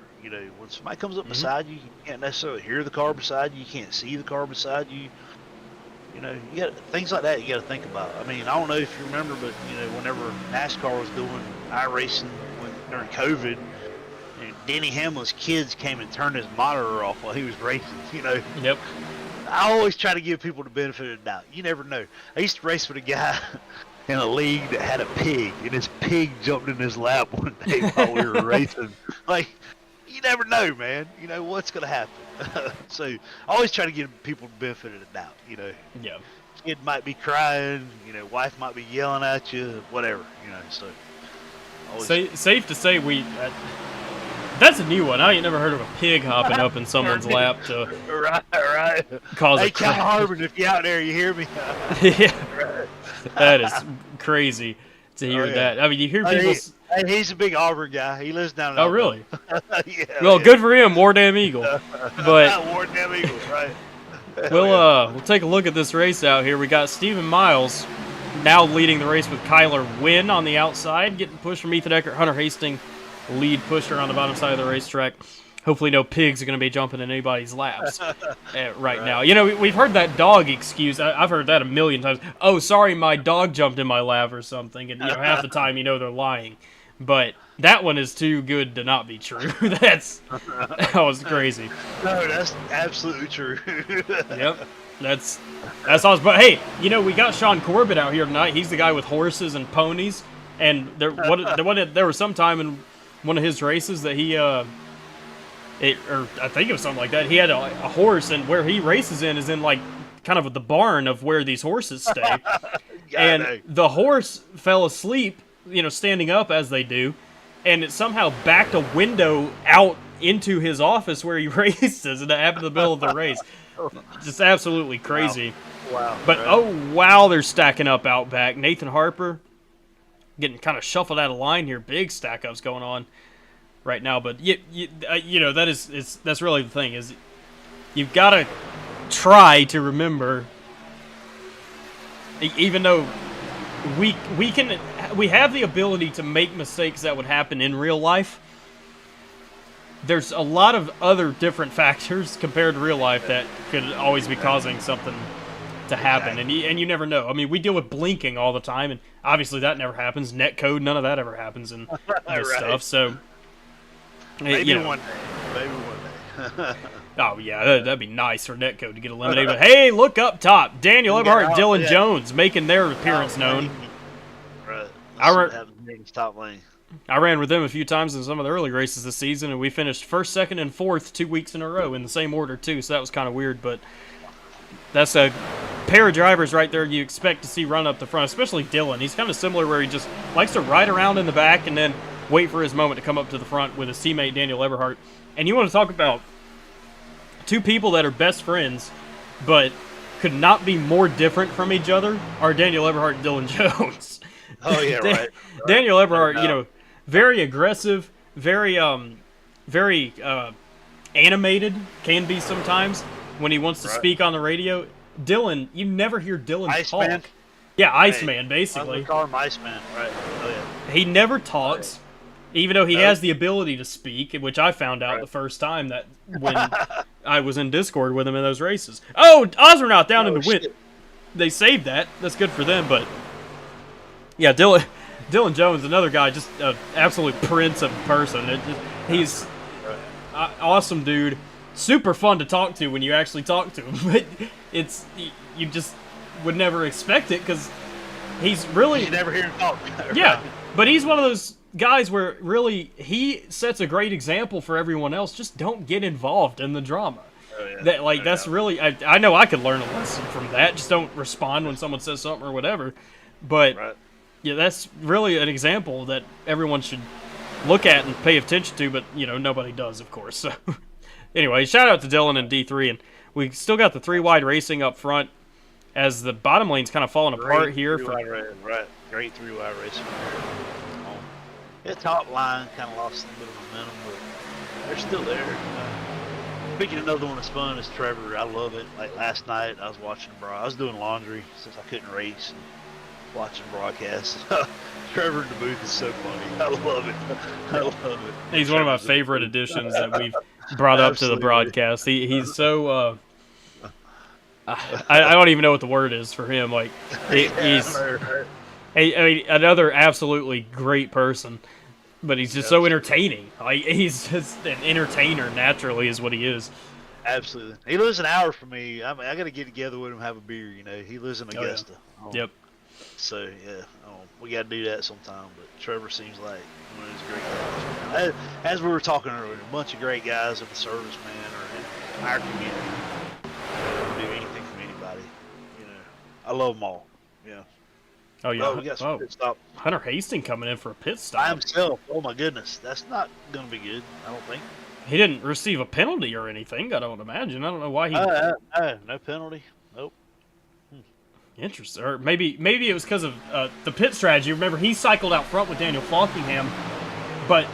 When somebody comes up beside you, you can't necessarily hear the car beside you. You can't see the car beside you. You got things like that you got to think about. I mean, I don't know if you remember, but whenever NASCAR was doing iRacing during COVID, Denny Hamlin's kids came and turned his monitor off while he was racing. Yep. I always try to give people the benefit of the doubt. You never know. I used to race with a guy in a league that had a pig, and his pig jumped in his lap one day while we were racing. Like, you never know, man. What's going to happen. So I always try to give people the benefit of the doubt. Yeah. Kid might be crying. Wife might be yelling at you. Whatever. So. Safe to say that's a new one. I ain't never heard of a pig hopping up in someone's lap to right. cause hey, a crash. Cal Harbin, if you're out there, you hear me? Yeah. That is crazy to hear that. I mean, you hear people. He's a big Auburn guy. He lives down in Oh, Auburn. really? Yeah, well, good for him. War damn Eagle. But War damn Eagle, right? we'll take a look at this race out here. We got Stephen Miles now leading the race with Kyler Wynn on the outside, getting pushed from Ethan Eckert. Hunter Hastings, lead pusher on the bottom side of the racetrack. Hopefully no pigs are going to be jumping in anybody's laps right now. We've heard that dog excuse. I've heard that a million times. Oh, sorry, my dog jumped in my lap or something. And half the time they're lying. But that one is too good to not be true. That was crazy. No, that's absolutely trure. Yep. That's awesome. But hey, we got Sean Corbett out here tonight. He's the guy with horses and ponies. And there was some time in one of his races that he or I think it was something like that. He had a horse, and where he races in is in like kind of the barn of where these horses stay. And the horse fell asleep, standing up as they do, and it somehow backed a window out into his office where he races, and it happened in the middle of the race. Just absolutely crazy. Wow. But wow, they're stacking up out back. Nathan Harper getting kind of shuffled out of line here. Big stack ups going on right now. But that's really the thing, is you've got to try to remember, even though we have the ability to make mistakes that would happen in real life, there's a lot of other different factors compared to real life that could always be causing something to happen, and you never know. I mean, we deal with blinking all the time, and obviously that never happens. Net code, none of that ever happens in this stuff. So maybe one day. Maybe one day. Oh yeah, that'd be nice for net code to get eliminated. But hey, look up top, Daniel Eberhardt and Dylan Jones making their appearance known. Right. Top lane. I ran with them a few times in some of the early races this season, and we finished first, second, and fourth 2 weeks in a row in the same order too. So that was kind of weird, but that's a pair of drivers right there you expect to see run up the front, especially Dylan. He's kind of similar, where he just likes to ride around in the back and then wait for his moment to come up to the front with his teammate Daniel Eberhardt. And you want to talk about two people that are best friends, but could not be more different from each other, are Daniel Eberhardt and Dylan Jones. Oh yeah, right. Daniel Eberhardt, very aggressive, very animated, can be sometimes when he wants to speak on the radio. Dylan, you never hear Dylan talk. Iceman? Yeah, Iceman, basically. I call him Iceman, right? Oh yeah. He never talks, even though he has the ability to speak, which I found out the first time that when I was in Discord with him in those races. Oh, Osmernaut down in the wind. They saved that. That's good for them, but yeah, Dylan Jones, another guy, just an absolute prince of a person. He's awesome dude. Super fun to talk to when you actually talk to him. But you just would never expect it, because he's really... You never hear him talk. Yeah, but he's one of those guys where really he sets a great example for everyone else. Just don't get involved in the drama. Oh, yeah. That's really... I know I could learn a lesson from that. Just don't respond when someone says something or whatever. But Yeah, that's really an example that everyone should look at and pay attention to, but, you know, nobody does, of course. So, anyway, shout out to Dylan and D3, and we still got the 3-wide racing up front as the bottom lane's kind of falling apart here. Right, great 3-wide racing. That top line kind of lost a little bit of momentum, but they're still there. Speaking of another one that's fun is Trevor. I love it. Like last night, I was watching I was doing laundry since I couldn't race and watching broadcasts. Trevor in the booth is so funny. I love it. I love it. He's one of my favorite additions that we've brought up to the broadcast. He's so I don't even know what the word is for him. Like he's another absolutely great person, but he's just so entertaining. Like he's just an entertainer naturally, is what he is. Absolutely. He lives an hour from me. I mean, I got to get together with him, have a beer. You know, he lives in Augusta. Yep. So yeah, we got to do that sometime. But Trevor seems like one of those great guys. As we were talking earlier, a bunch of great guys in the service, man, or in our community. Do anything for anybody. You know, I love them all. Yeah. Oh yeah. We got some pit stop. Hunter Hastings coming in for a pit stop By himself. Oh my goodness, that's not gonna be good. I don't think. He didn't receive a penalty or anything. I don't imagine. I don't know why he. No penalty. Nope. Interesting. Or maybe it was because of the pit strategy. Remember, he cycled out front with Daniel Falkingham, but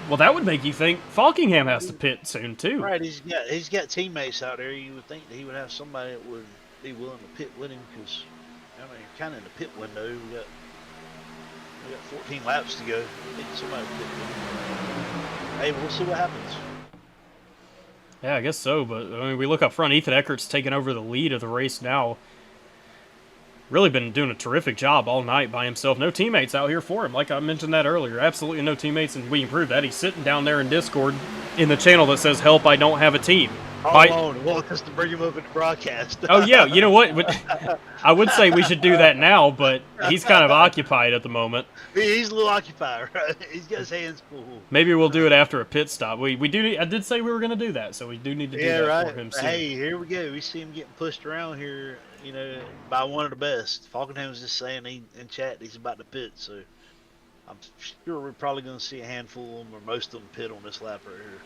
well, that would make you think Falkingham has to pit soon too. Right. He's got teammates out there. You would think that he would have somebody that would be willing to pit with him because. I mean, you're kind of in the pit window. We got 14 laps to go. We need somebody to pit with. Hey, we'll see what happens. Yeah, I guess so. But I mean, we look up front. Ethan Eckert's taking over the lead of the race now. Really been doing a terrific job all night by himself. No teammates out here for him. Like I mentioned that earlier. Absolutely no teammates, and we can prove that. He's sitting down there in Discord in the channel that says, "Help, I don't have a team." Want us to bring him up in the broadcast. Oh yeah, you know what? I would say we should do that now, but he's kind of occupied at the moment. He's a little occupied, right? He's got his hands full. Maybe we'll do it after a pit stop. We do. I did say we were going to do that, so we do need to do that for him soon. Hey, here we go. We see him getting pushed around here, you know, by one of the best. Falkenham's just saying in chat he's about to pit, so I'm sure we're probably going to see a handful of them or most of them pit on this lap right here.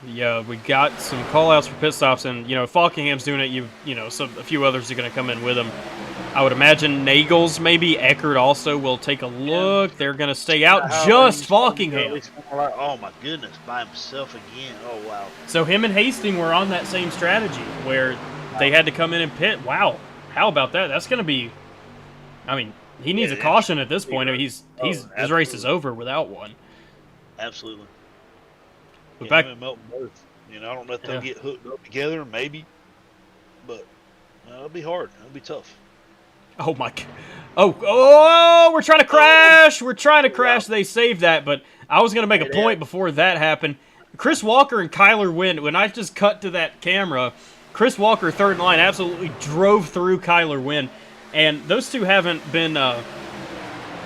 Yeah, we got some call-outs for pit stops, and, you know, Falkingham's doing it. A few others are going to come in with him. I would imagine Nagels, maybe. Eckert also will take a look. They're going to stay out. Just Falkingham. Oh, my goodness, by himself again. Oh, wow. So him and Hastings were on that same strategy where they had to come in and pit. Wow. How about that? That's going to be – I mean, he needs a caution at this point. I mean, his race is over without one. Absolutely. But back, both. You know, I don't know if they'll get hooked up together, maybe, but it'll be hard. It'll be tough. Oh my! Oh! We're trying to crash. We're trying to crash. They saved that, but I was gonna make a point before that happened. Chris Walker and Kyler Wynn. When I just cut to that camera, Chris Walker, third in line, absolutely drove through Kyler Wynn, and those two haven't been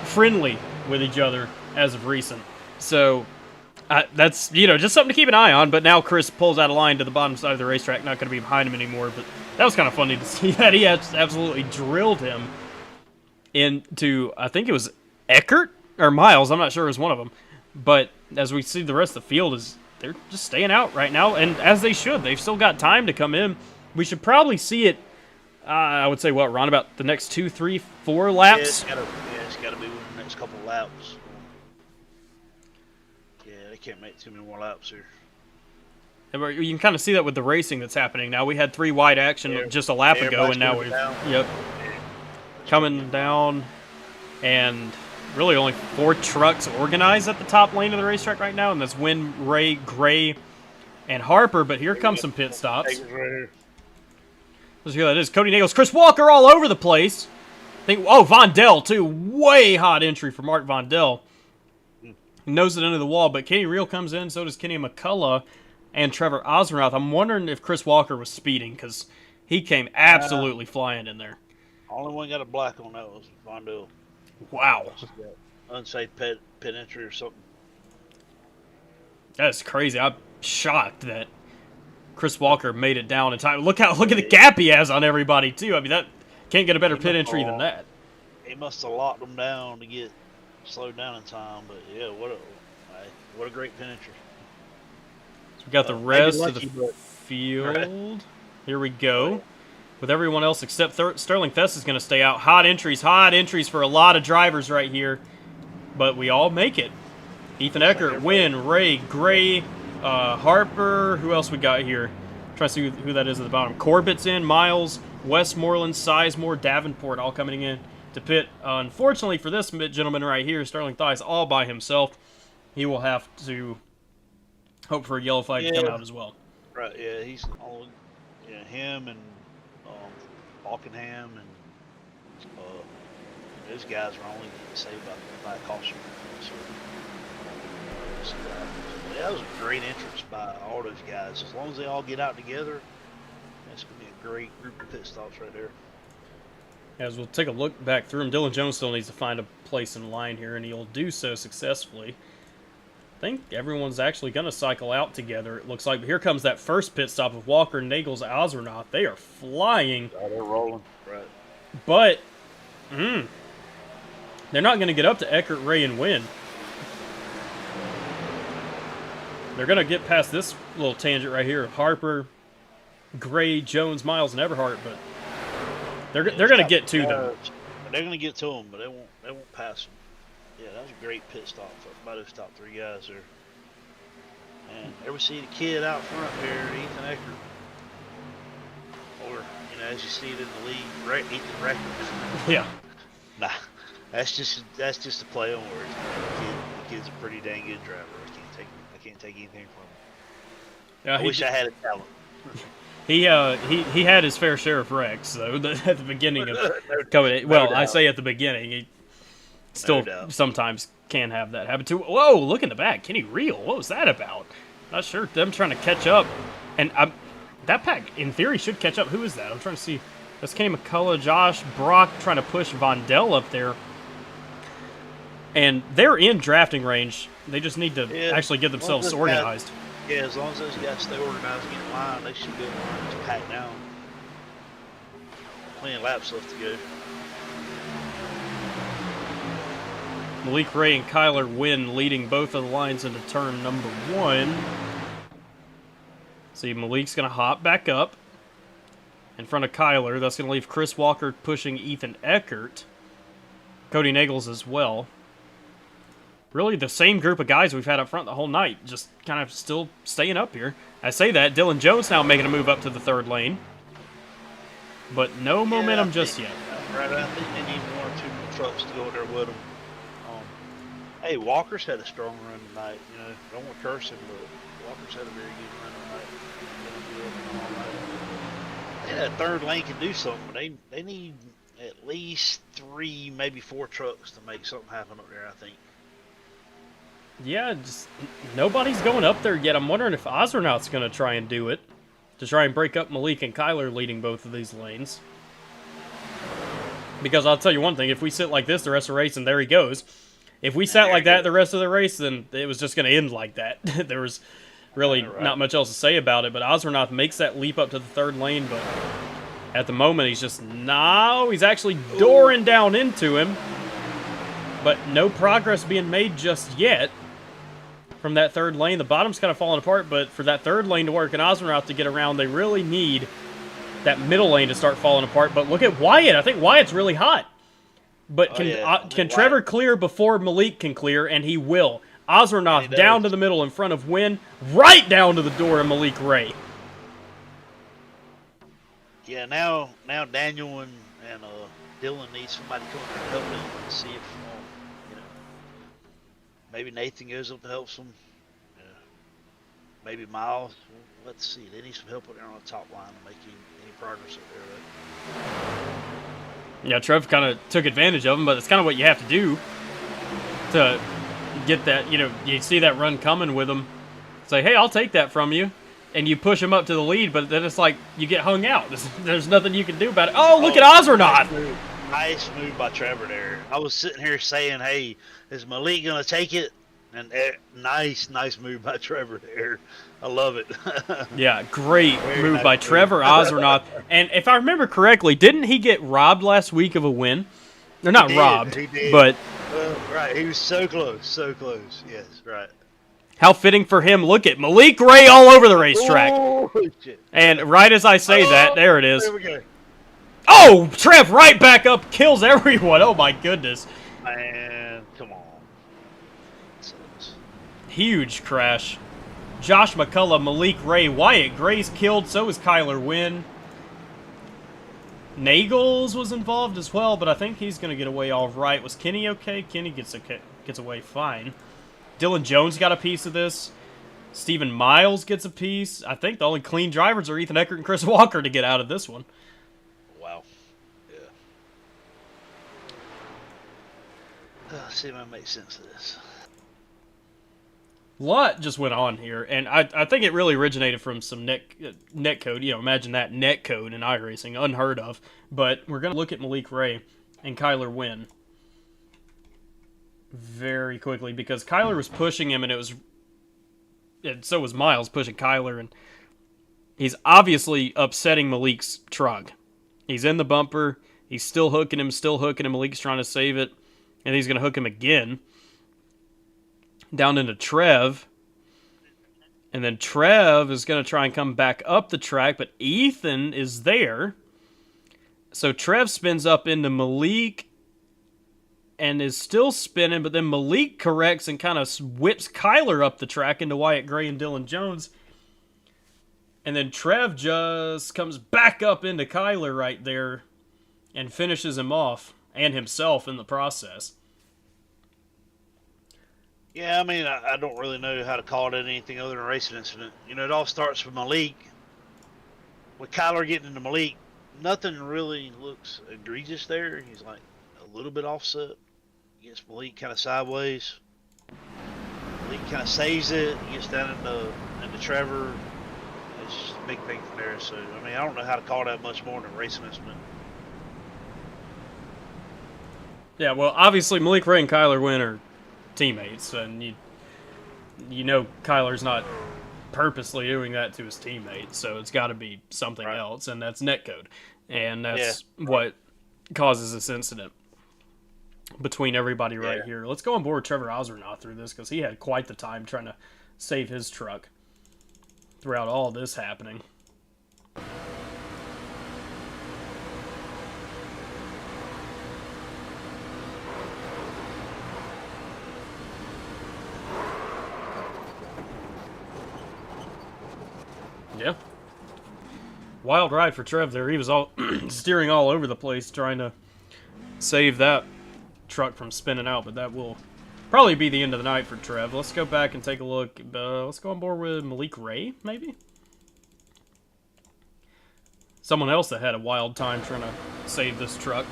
friendly with each other as of recent. So. That's, just something to keep an eye on, but now Chris pulls out a line to the bottom side of the racetrack, not going to be behind him anymore, but that was kind of funny to see that. He absolutely drilled him into, I think it was Eckert, or Miles, I'm not sure it was one of them, but as we see the rest of the field, they're just staying out right now, and as they should. They've still got time to come in. We should probably see it, I would say, around about the next 2, 3, 4 laps? Yeah, it's got to be within the next couple of laps. Can't make too many more laps here. You can kind of see that with the racing that's happening now. We had 3 wide action just a lap ago, and now we're coming down, and really only 4 trucks organized at the top lane of the racetrack right now, and that's Wynn, Ray, Gray, and Harper. But here comes some pit stops. Let's see who that is. Cody Nagels, Chris Walker all over the place. Vondell too. Way hot entry for Mark Vondell. Nose it into the wall, but Kenny Reel comes in, so does Kenny McCullough and Trevor Osmoroth. I'm wondering if Chris Walker was speeding, because he came absolutely flying in there. Only one got a black on that was Vondell. Wow. Unsafe pit entry or something. That's crazy. I'm shocked that Chris Walker made it down in time. Look at the gap he has on everybody, too. I mean, that can't get a better pit entry than that. he must have locked them down to get slowed down in time. But yeah, what a great finisher. So we got the Maybe rest of lucky, the but- field. Here we go. With everyone else except Sterling Thess is going to stay out. Hot entries for a lot of drivers right here. But we all make it. Ethan Eckert, Wynn, Ray, Gray, Harper. Who else we got here? Try to see who that is at the bottom. Corbett's in, Miles, Westmoreland, Sizemore, Davenport all coming in to pit. Unfortunately for this gentleman right here, Sterling Thess all by himself. He will have to hope for a yellow flag to come out as well. Right, yeah, he's all, him and Balkenham and those guys are only getting saved by a caution. So, that was a great entrance by all those guys. As long as they all get out together, that's going to be a great group of pit stops right there. As we'll take a look back through him, Dylan Jones still needs to find a place in line here, and he'll do so successfully. I think everyone's actually going to cycle out together, it looks like. But here comes that first pit stop of Walker, Nagels, Ozernoth. They are flying. Oh, they're rolling. Right. But, they're not going to get up to Eckert, Ray, and Wynn. They're going to get past this little tangent right here. Harper, Gray, Jones, Miles, and Everhart, but they're going to get to them. They're going to get to them, but they won't pass them. Yeah, that was a great pit stop by those top three guys there. And ever see the kid out front there, Ethan Eckert? Or, as you see it in the league, Ethan Records. Yeah. Nah, that's just a play on words. The kid's a pretty dang good driver. I can't take anything from him. I wish I had a talent. He had his fair share of wrecks, though, at the beginning of coming. Well, I say at the beginning, he still sometimes can have that happen too. Whoa! Look in the back, Kenny Reel. What was that about? Not sure. Them trying to catch up, and that pack in theory should catch up. Who is that? I'm trying to see. That's Kenny McCullough, Josh Brock trying to push Vondell up there, and they're in drafting range. They just need to actually get themselves organized. Yeah, as long as those guys stay organized and get in line, they should be able to pack down. Plenty of laps left to go. Malik Ray and Kyler Wynn leading both of the lines into turn number 1. See, Malik's going to hop back up in front of Kyler. That's going to leave Chris Walker pushing Ethan Eckert. Cody Nagels as well. Really the same group of guys we've had up front the whole night, just kind of still staying up here. I say that, Dylan Jones now making a move up to the third lane. But no momentum just yet. Right, I think they need 1 or 2 more trucks to go there with them. Hey, Walker's had a strong run tonight. Don't want to curse him, but Walker's had a very good run tonight. That third lane can do something, but they need at least 3, maybe 4 trucks to make something happen up there, I think. Yeah, just nobody's going up there yet. I'm wondering if Ozernoth's going to try and do it, to try and break up Malik and Kyler leading both of these lanes. Because I'll tell you one thing, if we sit like this the rest of the race, and there he goes, if we sat like that the rest of the race, then it was just going to end like that. There was really not much else to say about it, but Ozernoth makes that leap up to the third lane, but at the moment he's just, he's actually dooring down into him, but no progress being made just yet. From that third lane, the bottom's kind of falling apart, but for that third lane to work and Ozernoth to get around, they really need that middle lane to start falling apart. But look at Wyatt. I think Wyatt's really hot. But can Trevor clear before Malik can clear? And he will. Ozernoth down to the middle in front of Wynn, right down to the door of Malik Ray. Yeah, now Daniel and Dylan need somebody to come up and help them and see if maybe Nathan goes up to help some. Maybe Miles. Let's see. They need some help up there on the top line to make any progress up there. Yeah, Trev kind of took advantage of him, but it's kind of what you have to do to get that. You see that run coming with him. Say, hey, I'll take that from you. And you push him up to the lead, but then it's like you get hung out. There's nothing you can do about it. Oh, look at Ozernoth. Nice move by Trevor there. I was sitting here saying, hey, is Malik going to take it? And nice move by Trevor there. I love it. Yeah, great move by Trevor Ozernoth. And if I remember correctly, didn't he get robbed last week of a win? They're not He did, robbed, he did. but Right, he was so close, so close. Yes, right. how fitting for him. Look at Malik Ray all over the racetrack. Oh, shit. And right as I say that, there it is. There we go. Oh, Trev right back up, kills everyone. Oh my goodness. Man, come on. Sucks. Huge crash. Josh McCullough, Malik Ray, Wyatt Gray's killed, so is Kyler Wynn. Nagels was involved as well, but I think he's going to get away all right. Was Kenny okay? Kenny gets away fine. Dylan Jones got a piece of this. Stephen Miles gets a piece. I think the only clean drivers are Ethan Eckert and Chris Walker to get out of this one. Wow. Yeah. See if I make sense of this. A lot just went on here, and I think it really originated from some net code. You know, imagine that, net code in iRacing, unheard of. But we're going to look at Malik Ray and Kyler Wynn very quickly, because Kyler was pushing him, and so was Miles pushing Kyler, and he's obviously upsetting Malik's truck. He's in the bumper, he's still hooking him, Malik's trying to save it, and he's going to hook him again. Down into Trev, and then Trev is going to try and come back up the track, but Ethan is there. So Trev spins up into Malik and is still spinning, but then Malik corrects and kind of whips Kyler up the track into Wyatt Gray and Dylan Jones. And then Trev just comes back up into Kyler right there and finishes him off, and himself in the process. Yeah, I mean, I don't really know how to call it anything other than a racing incident. You know, it all starts with Malik. With Kyler getting into Malik, nothing really looks egregious there. He's like a little bit offset. Gets Malik kind of sideways. Malik kind of saves it. He gets down into Trevor. It's just a big thing from there. So, I mean, I don't know how to call that much more than a racing incident. Yeah, well, obviously Malik Ray and Kyler Wynn are teammates, and you know Kyler's not purposely doing that to his teammate, so it's got to be something else, and that's netcode, and that's what causes this incident between everybody right here. Let's go on board Trevor Ozernoth through this, because he had quite the time trying to save his truck throughout all this happening. Yeah. Wild ride for Trev there. He was all steering all over the place trying to save that truck from spinning out, but that will probably be the end of the night for Trev. Let's go back and take a look. Let's go on board with Malik Ray, maybe? Someone else that had a wild time trying to save this truck.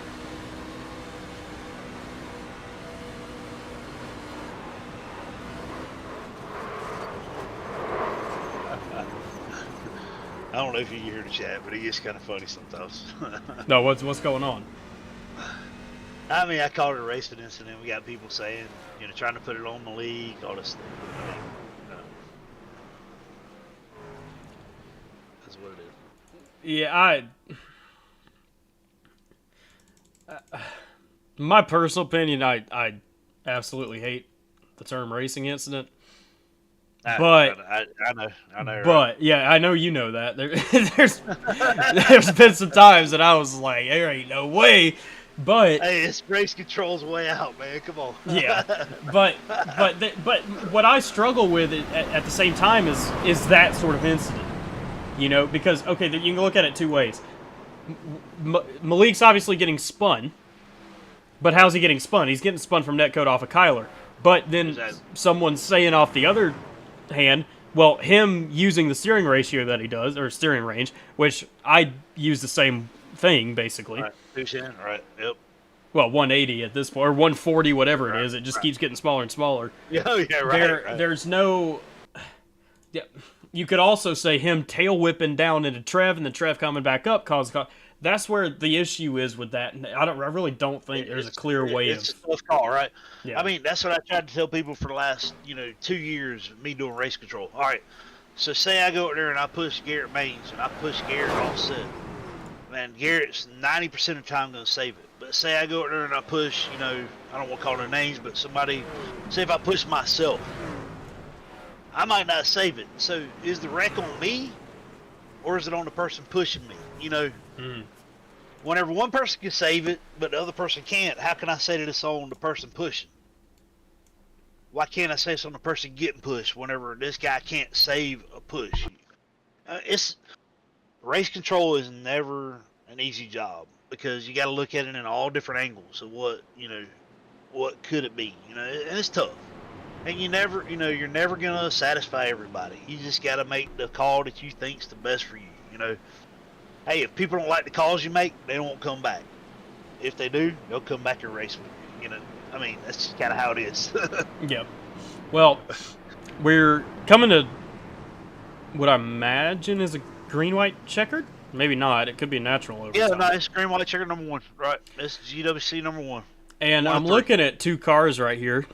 I don't know if you hear the chat, but it gets kind of funny sometimes. No, what's going on? I mean, I called it a racing incident. We got people saying, you know, trying to put it on the league, all this stuff. I mean, that's what it is. Yeah, my personal opinion, I absolutely hate the term racing incident. But I know. But right? yeah, I know you know that. There's been some times that I was like, there ain't no way. But hey, it's race control's way out, man. Come on. Yeah, but what I struggle with at the same time is that sort of incident, you know, because okay, you can look at it two ways. Malik's obviously getting spun, but how's he getting spun? He's getting spun from netcode off of Kyler. But then someone's saying off the other hand, well, him using the steering ratio that he does, or steering range, which I use the same thing basically. Right. 210, right? Yep. Well, 180 at this point, or 140, whatever it is. It just keeps getting smaller and smaller. Yeah, yeah, right. There's no. Yeah, you could also say him tail whipping down into Trev and then Trev coming back up caused. That's where the issue is with that. I really don't think there's a clear way it's a tough call, right? Yeah. I mean, that's what I tried to tell people for the last, 2 years of me doing race control. All right, so say I go up there and I push Garrett Maines and I push Garrett offset. Man, Garrett's 90% of the time going to save it. But say I go out there and I push, you know, I don't want to call their names, but somebody, say if I push myself, I might not save it. So is the wreck on me, or is it on the person pushing me? You know, whenever one person can save it, but the other person can't, how can I say that it's on the person pushing? Why can't I say it's on the person getting pushed whenever this guy can't save a push? It's race control is never an easy job because you got to look at it in all different angles of what, you know, what could it be, you know, and it's tough. And you never, you know, you're never going to satisfy everybody. You just got to make the call that you think's the best for you, you know. Hey, if people don't like the calls you make, they won't come back. If they do, they'll come back and race with you, you know. I mean, that's just kind of how it is. Yep. Well, we're coming to what I imagine is a green-white checkered? Maybe not. It could be natural over Yeah, time. no, it's green, white, checker number 1. Right. It's GWC number 1. And 1 I'm of 3. looking at 2 cars right here.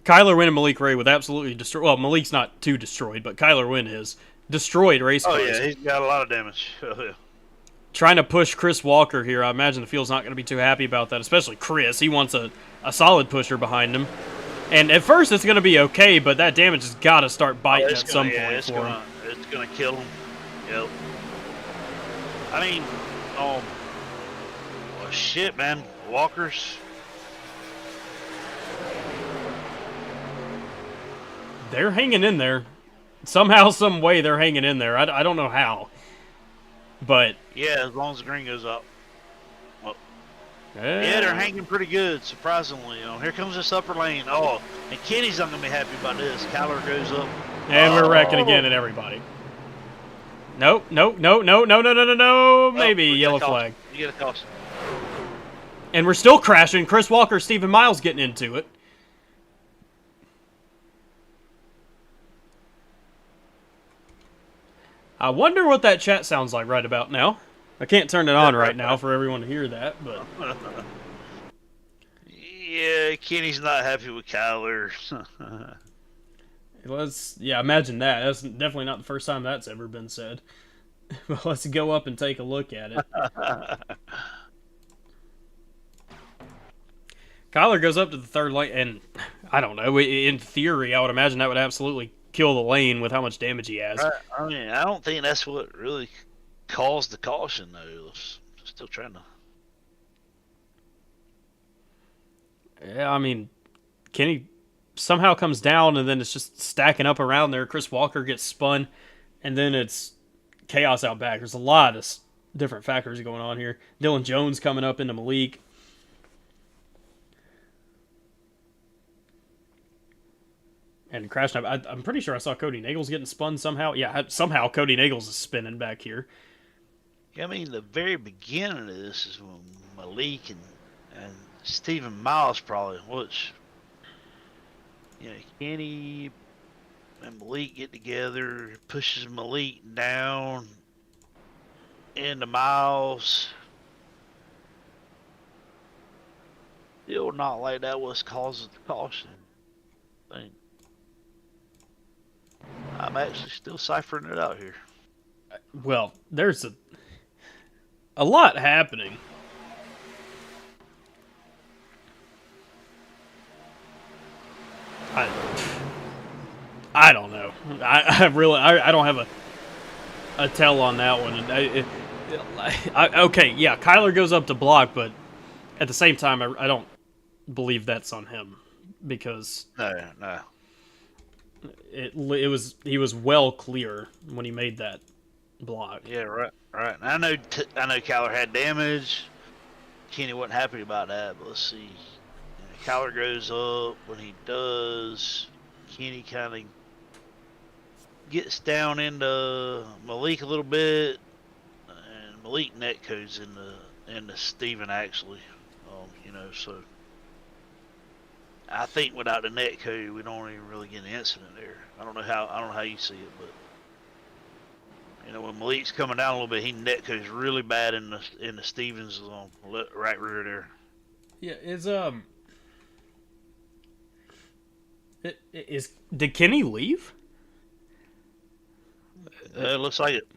Kyler Wynn and Malik Ray with absolutely destroyed. Well, Malik's not too destroyed, but Kyler Wynn is destroyed race cars. Oh, yeah, he's got a lot of damage. Oh, yeah. Trying to push Chris Walker here. I imagine the field's not going to be too happy about that, especially Chris. He wants a solid pusher behind him. And at first it's going to be okay, but that damage has got to start biting at some point for him. It's going to kill him. Yep. I mean, well, shit, man. Walkers. They're hanging in there. Somehow, some way, they're hanging in there. I don't know how. But Yeah, as long as the green goes up. Well, yeah, they're hanging pretty good, surprisingly. You know, here comes this upper lane. Oh, and Kenny's not going to be happy about this. Kyler goes up. And we're wrecking again at everybody. Nope, nope, no, no, no, no, no, no, no. Maybe yellow flag. You get a caution. And we're still crashing. Chris Walker, Stephen Miles getting into it. I wonder what that chat sounds like right about now. I can't turn it on right now for everyone to hear that, but... Yeah, Kenny's not happy with Kyler. Yeah, imagine that. That's definitely not the first time that's ever been said. But let's go up and take a look at it. Kyler goes up to the third lane, and I don't know. In theory, I would imagine that would absolutely kill the lane with how much damage he has. I mean, I don't think that's what really caused the caution, though. Still trying to. Yeah, I mean, Kenny somehow comes down, and then it's just stacking up around there. Chris Walker gets spun, and then it's chaos out back. There's a lot of different factors going on here. Dylan Jones coming up into Malik. And crashing up. I'm pretty sure I saw Cody Nagels getting spun somehow. Yeah, somehow Cody Nagels is spinning back here. Yeah, I mean, the very beginning of this is when Malik and Stephen Miles probably, which, you know, Kenny and Malik get together, pushes Malik down into Miles. Still not like that was causing the caution. I think. I'm actually still ciphering it out here. Well, there's a lot happening. I don't know. I really don't have a tell on that one. Okay, yeah, Kyler goes up to block, but at the same time, I don't believe that's on him because No. he was well clear when he made that block. Yeah, right. I know Kyler had damage. Kenny wasn't happy about that, but let's see. Kyler goes up. When he does, Kenny kind of gets down into Malik a little bit, and Malik net codes into Steven actually. You know, so I think without the net code, we don't even really get an incident there. I don't know how you see it, but you know, when Malik's coming down a little bit, he net codes really bad in the Stevens right rear there. Yeah, did Kenny leave? It looks like it.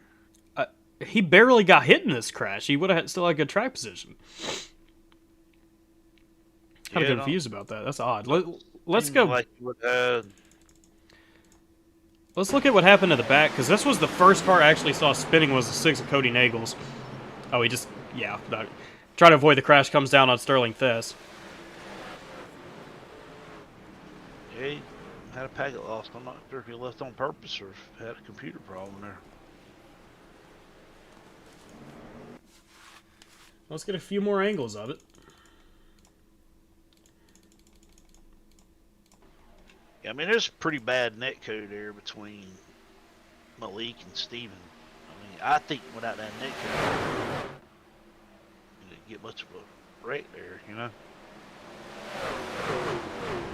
He barely got hit in this crash. He would have still had good track position. kind of confused about that. That's odd. Let's go. Like Let's look at what happened to the back, because this was the first car I actually saw spinning was the 6 of Cody Nagels. Oh, he just, yeah. Try to avoid the crash, comes down on Sterling Thess. Yeah, he had a packet lost. I'm not sure if he left on purpose or if he had a computer problem there. Let's get a few more angles of it. Yeah, I mean, there's a pretty bad net code there between Malik and Steven. I mean, I think without that net code, you didn't get much of a wreck there, you know?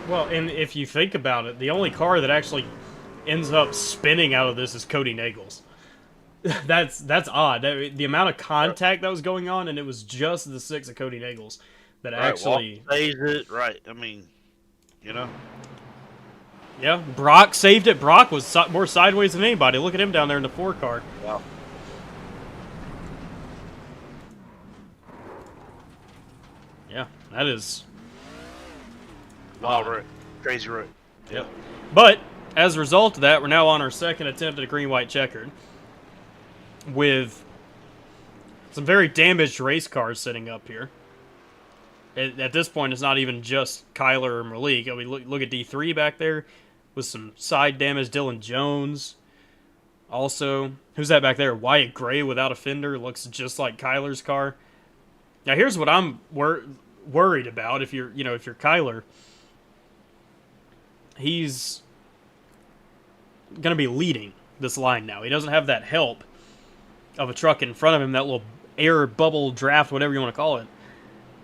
Well, and if you think about it, the only car that actually ends up spinning out of this is Cody Nagels. That's odd. The amount of contact that was going on, and it was just the 6 of Cody Nagels that actually saves it. Right. I mean, you know. Yeah, Brock saved it. Brock was more sideways than anybody. Look at him down there in the 4 car. Wow. Yeah, that is wild wreck. Crazy wreck. Yep. But as a result of that, we're now on our second attempt at a green-white checkered, with some very damaged race cars sitting up here. At this point, it's not even just Kyler or Malik. I mean, look at D3 back there with some side damage. Dylan Jones. Also, who's that back there? Wyatt Gray without a fender. Looks just like Kyler's car. Now, here's what I'm worried about. If you're Kyler, he's going to be leading this line now. He doesn't have that help of a truck in front of him, that little air bubble draft, whatever you want to call it,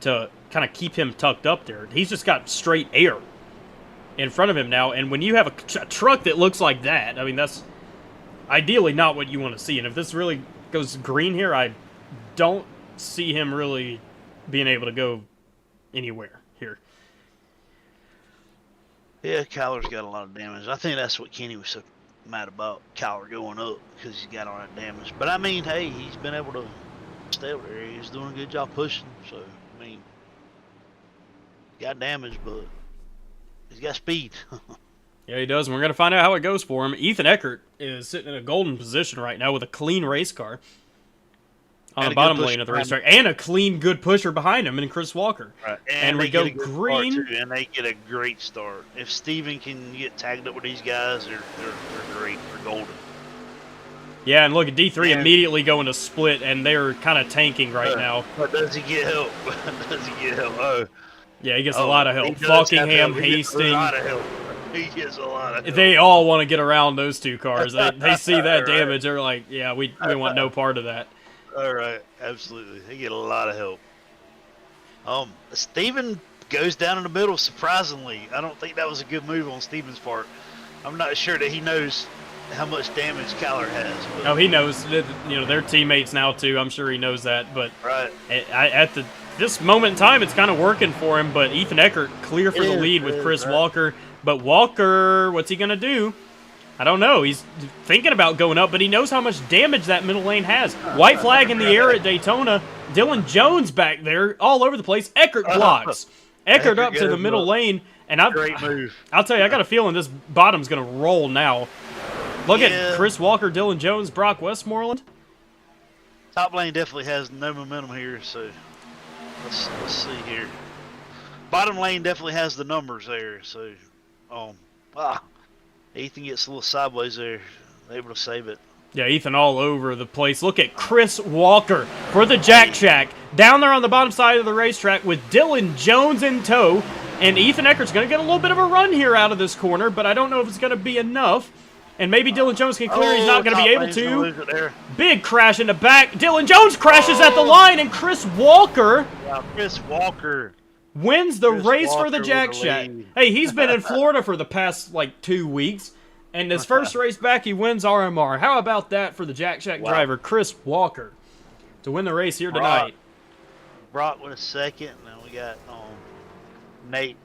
to kind of keep him tucked up there. He's just got straight air in front of him now, and when you have a truck that looks like that, I mean, that's ideally not what you want to see. And if this really goes green here, I don't see him really being able to go anywhere here. Yeah, Kyler's got a lot of damage. I think that's what Kenny was so mad about, Kyler going up, because he's got all that damage. But I mean, hey, he's been able to stay over there. He's doing a good job pushing. So, I mean, he got damage, but he's got speed. Yeah, he does, and we're going to find out how it goes for him. Ethan Eckert is sitting in a golden position right now with a clean race car on the bottom lane of the racetrack, and a clean, good pusher behind him, and Chris Walker. Right. And we go green. Too, and they get a great start. If Steven can get tagged up with these guys, they're great. They're golden. Yeah, and look at D3 immediately going to split, and they're kind of tanking right now. But does he get help? Does he get help? Oh. Yeah, he gets a lot of help. Falkingham, Hastings. A lot of help. He gets a lot of help. They all want to get around those two cars. They see that damage. They're like, yeah, we want no part of that. All right, absolutely. They get a lot of help. Steven goes down in the middle, surprisingly. I don't think that was a good move on Steven's part. I'm not sure that he knows how much damage Kyler has. But... Oh, he knows. They're teammates now, too. I'm sure he knows that. But right. At this moment in time, it's kind of working for him. But Ethan Eckert clear for the lead with Chris Walker. But Walker, what's he going to do? I don't know. He's thinking about going up, but he knows how much damage that middle lane has. White flag in the air at Daytona. Dylan Jones back there all over the place. Eckert blocks. Eckert up to the middle lane. And great move. I'll tell you, I got a feeling this bottom's going to roll now. Look at Chris Walker, Dylan Jones, Brock Westmoreland. Top lane definitely has no momentum here, so let's see here. Bottom lane definitely has the numbers there, so Ethan gets a little sideways there, able to save it. Yeah, Ethan all over the place. Look at Chris Walker for the Jack Shack. Down there on the bottom side of the racetrack with Dylan Jones in tow. And Ethan Eckert's going to get a little bit of a run here out of this corner, but I don't know if it's going to be enough. And maybe Dylan Jones can clear. He's not going to be able to. Big crash in the back. Dylan Jones crashes at the line, and Chris Walker wins the race for the Jack Shack. Hey, he's been in Florida for the past, 2 weeks. And his first race back, he wins RMR. How about that for the Jack Shack driver, Chris Walker, to win the race here tonight? Brock with a second, and then we got Nate.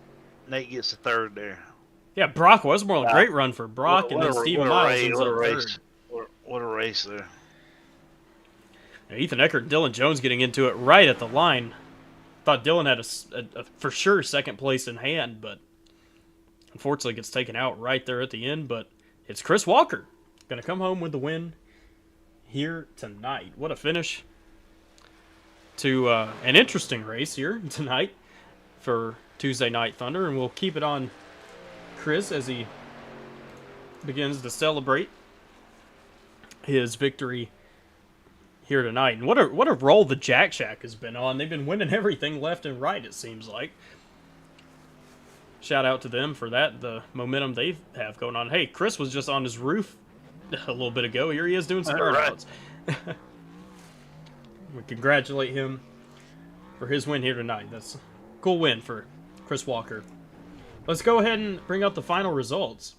Nate gets the third there. Yeah, Brock Westmoreland, great run for Brock, and then Steven Miles ends up third. What a race there. Now, Ethan Eckert and Dylan Jones getting into it right at the line. thought Dylan had a for sure second place in hand, but unfortunately gets taken out right there at the end. But it's Chris Walker going to come home with the win here tonight. What a finish to an interesting race here tonight for Tuesday Night Thunder, and we'll keep it on Chris as he begins to celebrate his victory here tonight. And what a role the Jack Shack has been on. They've been winning everything left and right, it seems like. Shout out to them for that, the momentum they have going on. Hey, Chris was just on his roof a little bit ago. Here he is doing some burnouts. We congratulate him for his win here tonight. That's a cool win for Chris Walker. Let's go ahead and bring up the final results.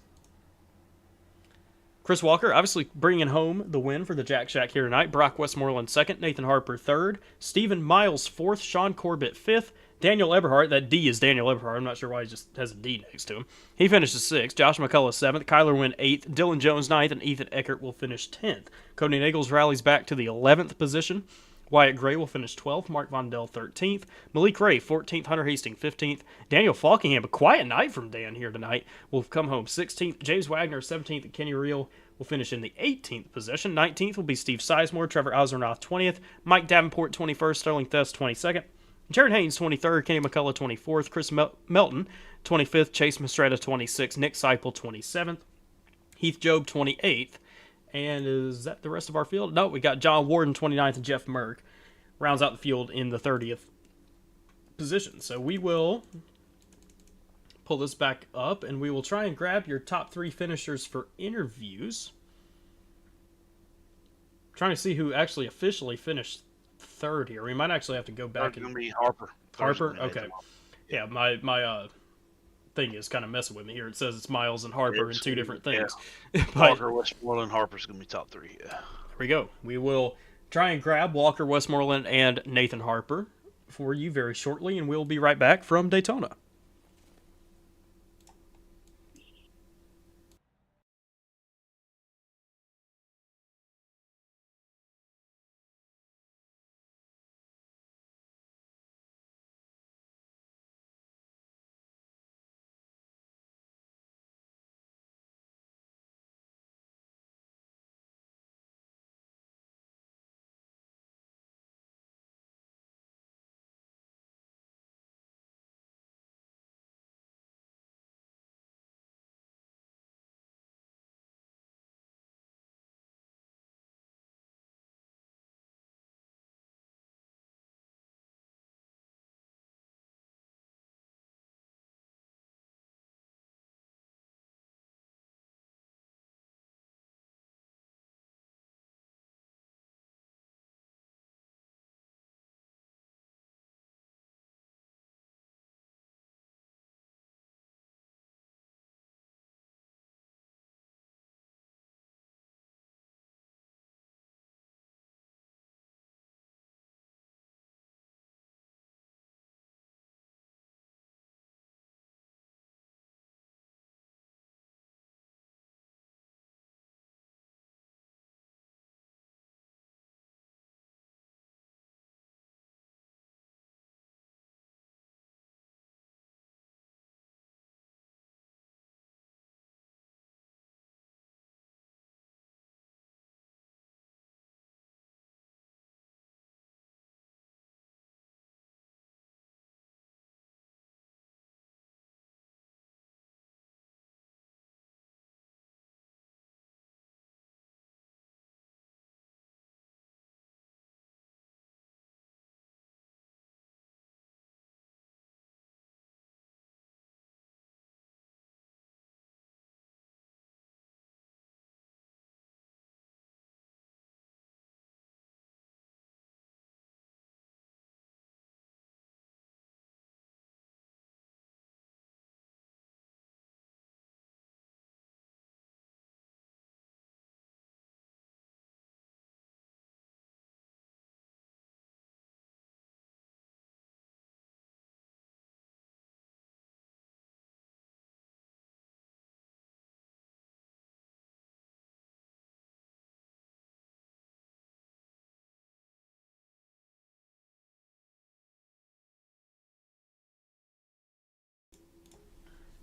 Chris Walker obviously bringing home the win for the Jack Shack here tonight. Brock Westmoreland second, Nathan Harper third, Stephen Miles fourth, Sean Corbett fifth, Daniel Eberhardt, that D is Daniel Eberhardt, I'm not sure why he just has a D next to him. He finishes sixth, Josh McCullough seventh, Kyler Wynn eighth, Dylan Jones ninth, and Ethan Eckert will finish 10th. Cody Nagels rallies back to the 11th position. Wyatt Gray will finish 12th, Mark Vondell 13th, Malik Ray 14th, Hunter Hastings 15th, Daniel Falkingham, a quiet night from Dan here tonight, will come home 16th, James Wagner 17th, and Kenny Reel will finish in the 18th position. 19th will be Steve Sizemore, Trevor Ozernoth 20th, Mike Davenport 21st, Sterling Thess 22nd, Jared Haynes 23rd, Kenny McCullough 24th, Chris Melton 25th, Chase Mastretta 26th, Nick Seipel 27th, Heath Job 28th, and is that the rest of our field? No, we got John Warden 29th and Jeff Merck rounds out the field in the 30th position. So we will pull this back up and we will try and grab your top 3 finishers for interviews. Trying to see who actually officially finished third here. We might actually have to go back. It's going to be Harper. Harper? Okay. Yeah, my thing is kind of messing with me here. It says it's Miles and Harper in 2 different things. Yeah. Walker, Westmoreland, Harper's going to be top 3. Yeah. There we go. We will try and grab Walker, Westmoreland, and Nathan Harper for you very shortly, and we'll be right back from Daytona.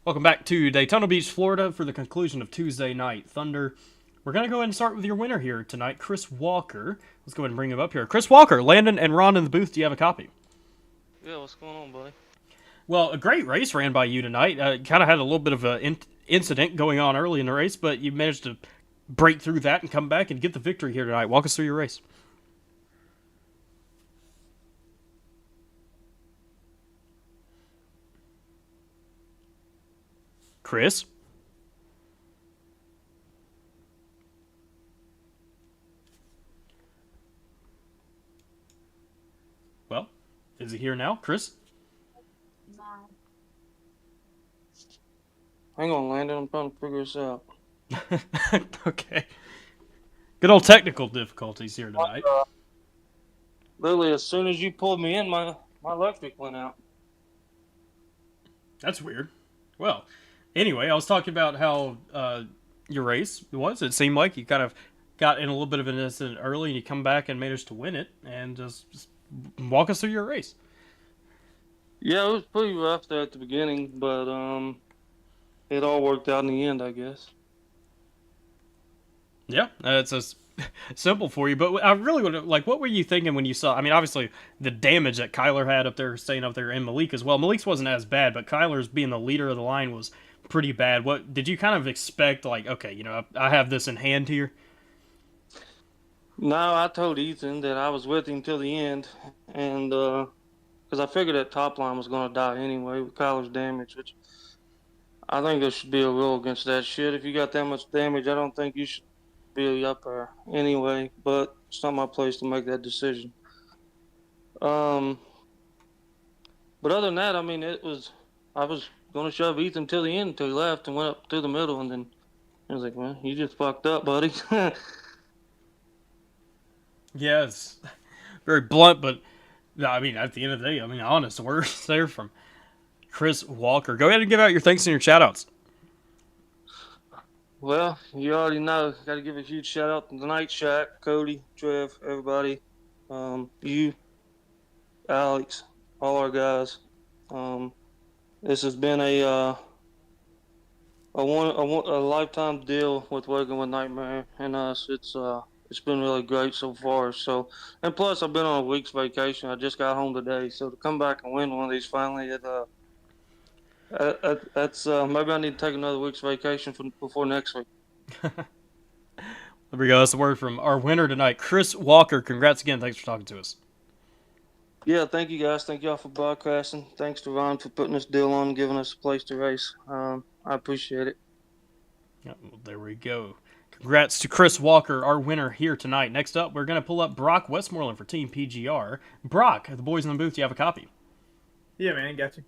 Welcome back to Daytona Beach, Florida for the conclusion of Tuesday Night Thunder. We're going to go ahead and start with your winner here tonight, Chris Walker. Let's go ahead and bring him up here. Chris Walker, Landon and Ron in the booth. Do you have a copy? Yeah, what's going on, buddy? Well, a great race ran by you tonight. Kind of had a little bit of an incident going on early in the race, but you managed to break through that and come back and get the victory here tonight. Walk us through your race. Chris? Well, is he here now? Chris? Hang on, Landon. I'm trying to figure this out. Okay. Good old technical difficulties here tonight. Literally, as soon as you pulled me in, my electric went out. That's weird. Well, anyway, I was talking about how your race was. It seemed like you kind of got in a little bit of an incident early, and you come back and managed to win it. And just walk us through your race. Yeah, it was pretty rough there at the beginning, but it all worked out in the end, I guess. Yeah, it's as simple for you. But I really would like, what were you thinking when you saw? I mean, obviously the damage that Kyler had up there, staying up there, and Malik as well. Malik's wasn't as bad, but Kyler's being the leader of the line was pretty bad. What did you kind of expect? Like, okay, you know, I have this in hand here. No, I told Ethan that I was with him till the end, and because I figured that top line was going to die anyway with Kyler's damage, which I think there should be a rule against that shit. If you got that much damage, I don't think you should be up there anyway, but it's not my place to make that decision. But other than that, I mean, I was going to shove Ethan till the end until he left and went up through the middle, and then I was like, man, you just fucked up, buddy. Yeah, it's very blunt, but I mean, at the end of the day, I mean, honest words there from Chris Walker. Go ahead and give out your thanks and your shout-outs. Well, you already know. Got to give a huge shout out to the Night Shack, Cody, Trev, everybody, you, Alex, all our guys. This has been a lifetime deal with working with Nightmare and us. It's been really great so far. So, and plus I've been on a week's vacation. I just got home today, so to come back and win one of these finally, that's maybe I need to take another week's vacation before next week. There we go. That's the word from our winner tonight, Chris Walker. Congrats again. Thanks for talking to us. Yeah, thank you guys. Thank y'all for broadcasting. Thanks to Ron for putting this deal on and giving us a place to race. I appreciate it. Yeah, well, there we go. Congrats to Chris Walker, our winner here tonight. Next up, we're going to pull up Brock Westmoreland for Team PGR. Brock, the boys in the booth, do you have a copy? Yeah, man, got you.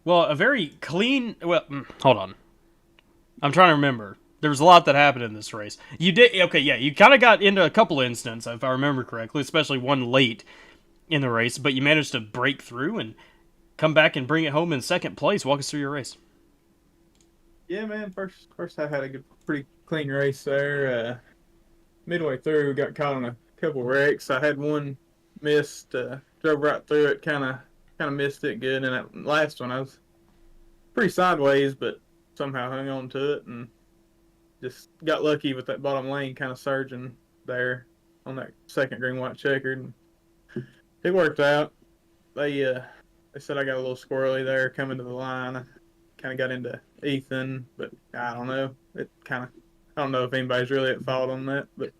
Well, a very clean... Well, hold on. I'm trying to remember. There was a lot that happened in this race. You did... Okay, yeah, you kind of got into a couple incidents, if I remember correctly, especially one late in the race, but you managed to break through and come back and bring it home in second place. Walk us through your race. Yeah, man, first I had a pretty clean race there. Midway through, got caught on a couple wrecks. I had one missed, drove right through it, kind of missed it good. And that last one, I was pretty sideways, but somehow hung on to it and just got lucky with that bottom lane kind of surging there on that second green white checkered. And it worked out. They said I got a little squirrely there coming to the line. I kind of got into Ethan, but I don't know. I don't know if anybody's really at fault on that, but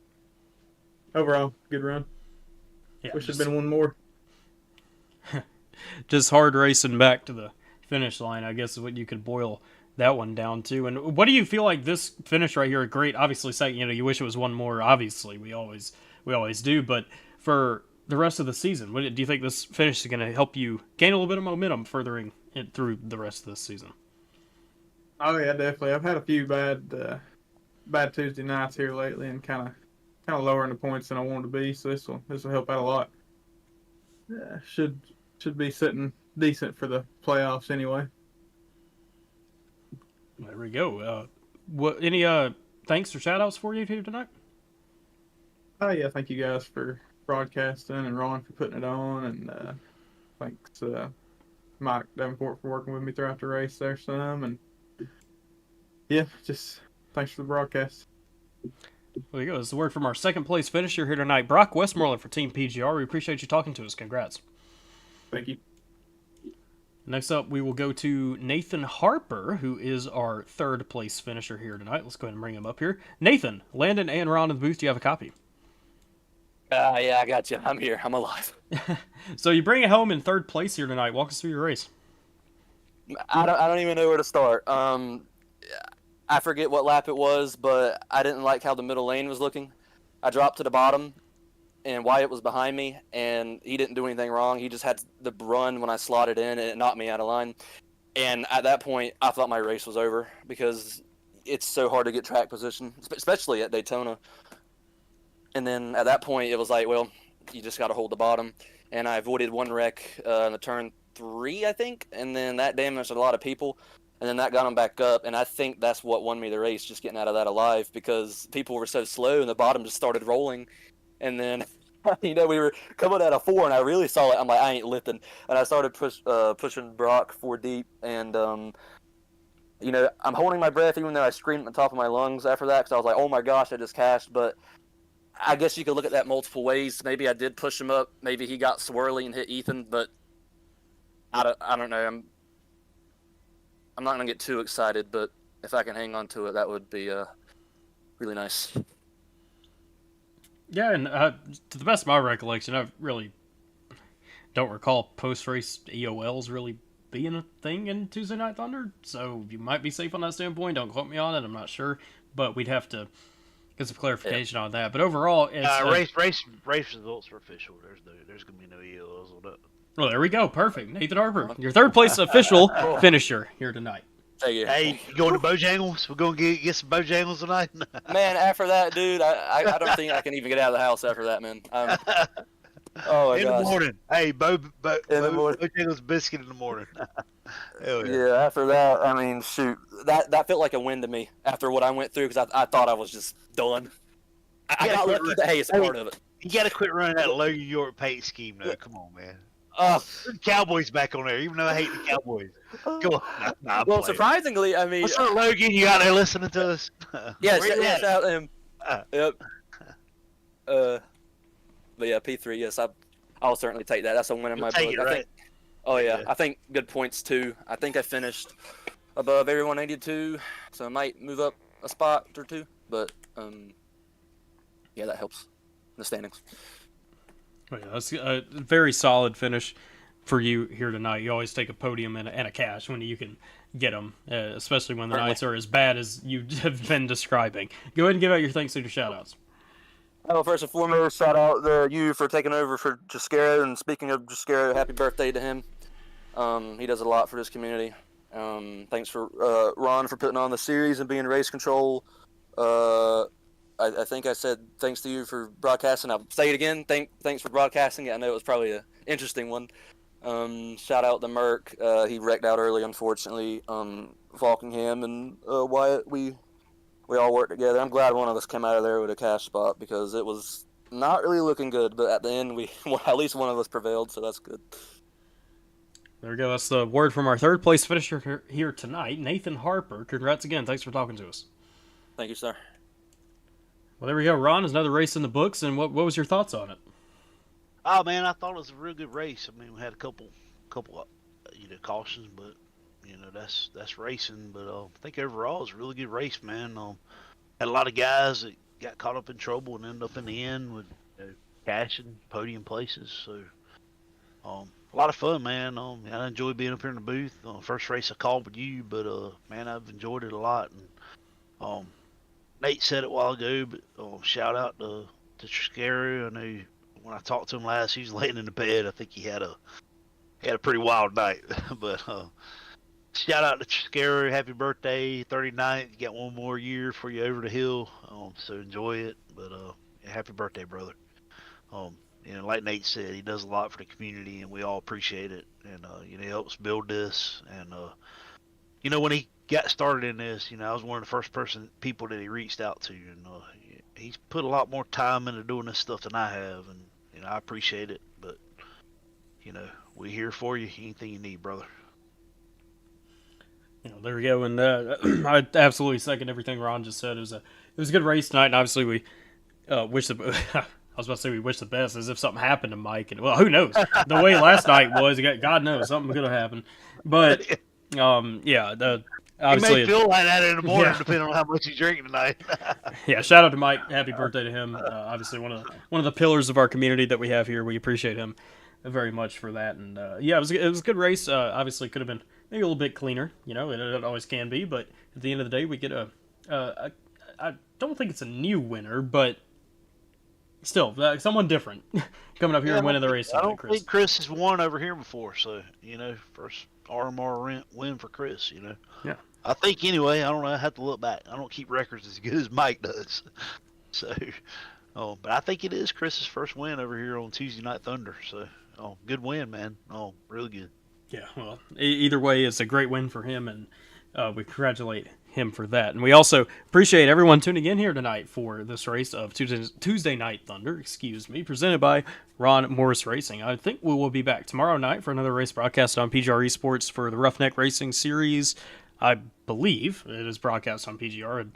overall, good run. Yeah, Wish there'd been one more. Just hard racing back to the finish line, I guess, is what you could boil that one down to. And what do you feel like this finish right here? Great, obviously, second. You know, you wish it was one more. Obviously, we always do. But for the rest of the season, do you think this finish is going to help you gain a little bit of momentum furthering it through the rest of this season? Oh yeah, definitely. I've had a few bad Tuesday nights here lately, and kind of lowering the points than I wanted to be. So this will help out a lot. Should be sitting decent for the playoffs anyway. There we go. Any thanks or shout outs for you two tonight? Oh yeah, thank you guys for broadcasting and Ron for putting it on, and thanks Mike Davenport for working with me throughout the race there some, and Yeah, just thanks for the broadcast. There you go. This is the word from our second place finisher here tonight, Brock Westmoreland for Team PGR. We appreciate you talking to us. Congrats. Thank you. Next up, we will go to Nathan Harper, who is our third place finisher here tonight. Let's go ahead and bring him up here. Nathan, Landon, and Ron in the booth. Do you have a copy? Yeah, I got you. I'm here. I'm alive. So you bring it home in third place here tonight. Walk us through your race. I don't even know where to start. I forget what lap it was, but I didn't like how the middle lane was looking. I dropped to the bottom, and Wyatt was behind me, and he didn't do anything wrong. He just had the run when I slotted in, and it knocked me out of line. And at that point, I thought my race was over because it's so hard to get track position, especially at Daytona. And then at that point, it was like, well, you just got to hold the bottom. And I avoided one wreck in the turn 3, I think, and then that damaged a lot of people. And then that got them back up, and I think that's what won me the race, just getting out of that alive, because people were so slow, and the bottom just started rolling. And then, we were coming at a 4, and I really saw it. I'm like, I ain't lifting. And I started pushing Brock 4 deep, and, I'm holding my breath, even though I screamed at the top of my lungs after that, because I was like, oh my gosh, I just cashed. But I guess you could look at that multiple ways. Maybe I did push him up. Maybe he got swirly and hit Ethan, but I don't know. I'm not going to get too excited, but if I can hang on to it, that would be really nice. Yeah, and to the best of my recollection, I really don't recall post-race EOLs really being a thing in Tuesday Night Thunder, so you might be safe on that standpoint. Don't quote me on it, I'm not sure, but we'd have to get some clarification on that. But overall, it's... race results are official. There's going to be no EOLs on that. Well, there we go. Perfect. Nathan Harper, your third place official finisher here tonight. Hey, you going to Bojangles? We're going to get some Bojangles tonight? Man, after that, dude, I don't think I can even get out of the house after that, man. Oh, my gosh. In the morning. Hey, Bojangles biscuit in the morning. Hell yeah. Yeah, after that, I mean, shoot. That felt like a win to me after what I went through, because I thought I was just done. I got lucky that, hey, it's a part of it. You got to quit running that Logan York paint scheme, though. Come on, man. Cowboys back on there, even though I hate the Cowboys. Go on. Well, surprisingly, I mean... What's up, Logan? You out there listening to us? Yeah, shout out to him. Yep. But yeah, P3, yes, I'll certainly take that. That's a win in my book. I think. Oh, yeah. I think good points, too. I think I finished above everyone 82, so I might move up a spot or two. But, yeah, that helps in the standings. Oh, yeah, that's a very solid finish for you here tonight. You always take a podium and a cash when you can get them, especially when the nights are as bad as you have been describing. Go ahead and give out your thanks and your shout-outs. Well, first and foremost, shout out to you for taking over for Triscaro. And speaking of Triscaro, happy birthday to him. He does a lot for this community. Thanks for Ron for putting on the series and being race control. I think I said thanks to you for broadcasting. I'll say it again. Thanks for broadcasting. I know it was probably an interesting one. Shout out to Merck. He wrecked out early, unfortunately. Falkingham and Wyatt, we all worked together. I'm glad one of us came out of there with a cash spot because it was not really looking good. But at the end, at least one of us prevailed, so that's good. There we go. That's the word from our third place finisher here tonight, Nathan Harper. Congrats again. Thanks for talking to us. Thank you, sir. Well, there we go. Ron, is another race in the books, and what was your thoughts on it? Oh man, I thought it was a real good race. I mean, we had a couple cautions, but that's racing. But I think overall it was a really good race, man. Had a lot of guys that got caught up in trouble and ended up in the end with cashing podium places. So a lot of fun, man. I enjoyed being up here in the booth. First race I called with you, but man, I've enjoyed it a lot. And Nate said it a while ago, but shout out to Triscaro. I know when I talked to him last, he was laying in the bed. I think he had a pretty wild night. But shout out to Triscaro. Happy birthday, 39th. You got one more year for you over the hill. So enjoy it. But happy birthday, brother. Like Nate said, he does a lot for the community, and we all appreciate it. And he helps build this. And when he got started in this, I was one of the first people that he reached out to, and he's put a lot more time into doing this stuff than I have, and I appreciate it. But we're here for you. Anything you need, brother. there we go. And I absolutely second everything Ron just said. It was a good race tonight, and obviously we wish the. I was about to say we wish the best, as if something happened to Mike, and well, who knows? The way last night was, God knows something could have happened. But obviously he may feel like that in the morning, depending on how much he's drinking tonight. Yeah, shout out to Mike. Happy birthday to him. Obviously one of the pillars of our community that we have here. We appreciate him very much for that. And it was a good race. Obviously could have been maybe a little bit cleaner. It always can be. But at the end of the day, we get I don't think it's a new winner, but still someone different coming up here and winning the race. I don't think Chris has won over here before. So first RMR win for Chris. Yeah. I think anyway. I don't know. I have to look back. I don't keep records as good as Mike does. So, but I think it is Chris's first win over here on Tuesday Night Thunder. So, good win, man. Really good. Yeah. Well, either way, it's a great win for him, and we congratulate him for that. And we also appreciate everyone tuning in here tonight for this race of Tuesday Night Thunder, presented by Ron Morris Racing. I think we will be back tomorrow night for another race broadcast on PGR eSports for the Roughneck Racing Series. I believe it is broadcast on PGR. I'd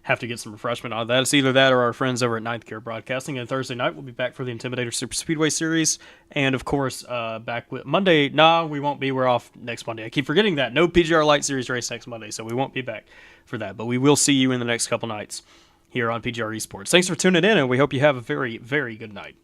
have to get some refreshment on that. It's either that or our friends over at Ninth Gear Broadcasting. And Thursday night, we'll be back for the Intimidator Super Speedway Series. And, of course, back with Monday. No, we won't be. We're off next Monday. I keep forgetting that. No PGR Light Series race next Monday, so we won't be back for that. But we will see you in the next couple nights here on PGR eSports. Thanks for tuning in, and we hope you have a very, very good night.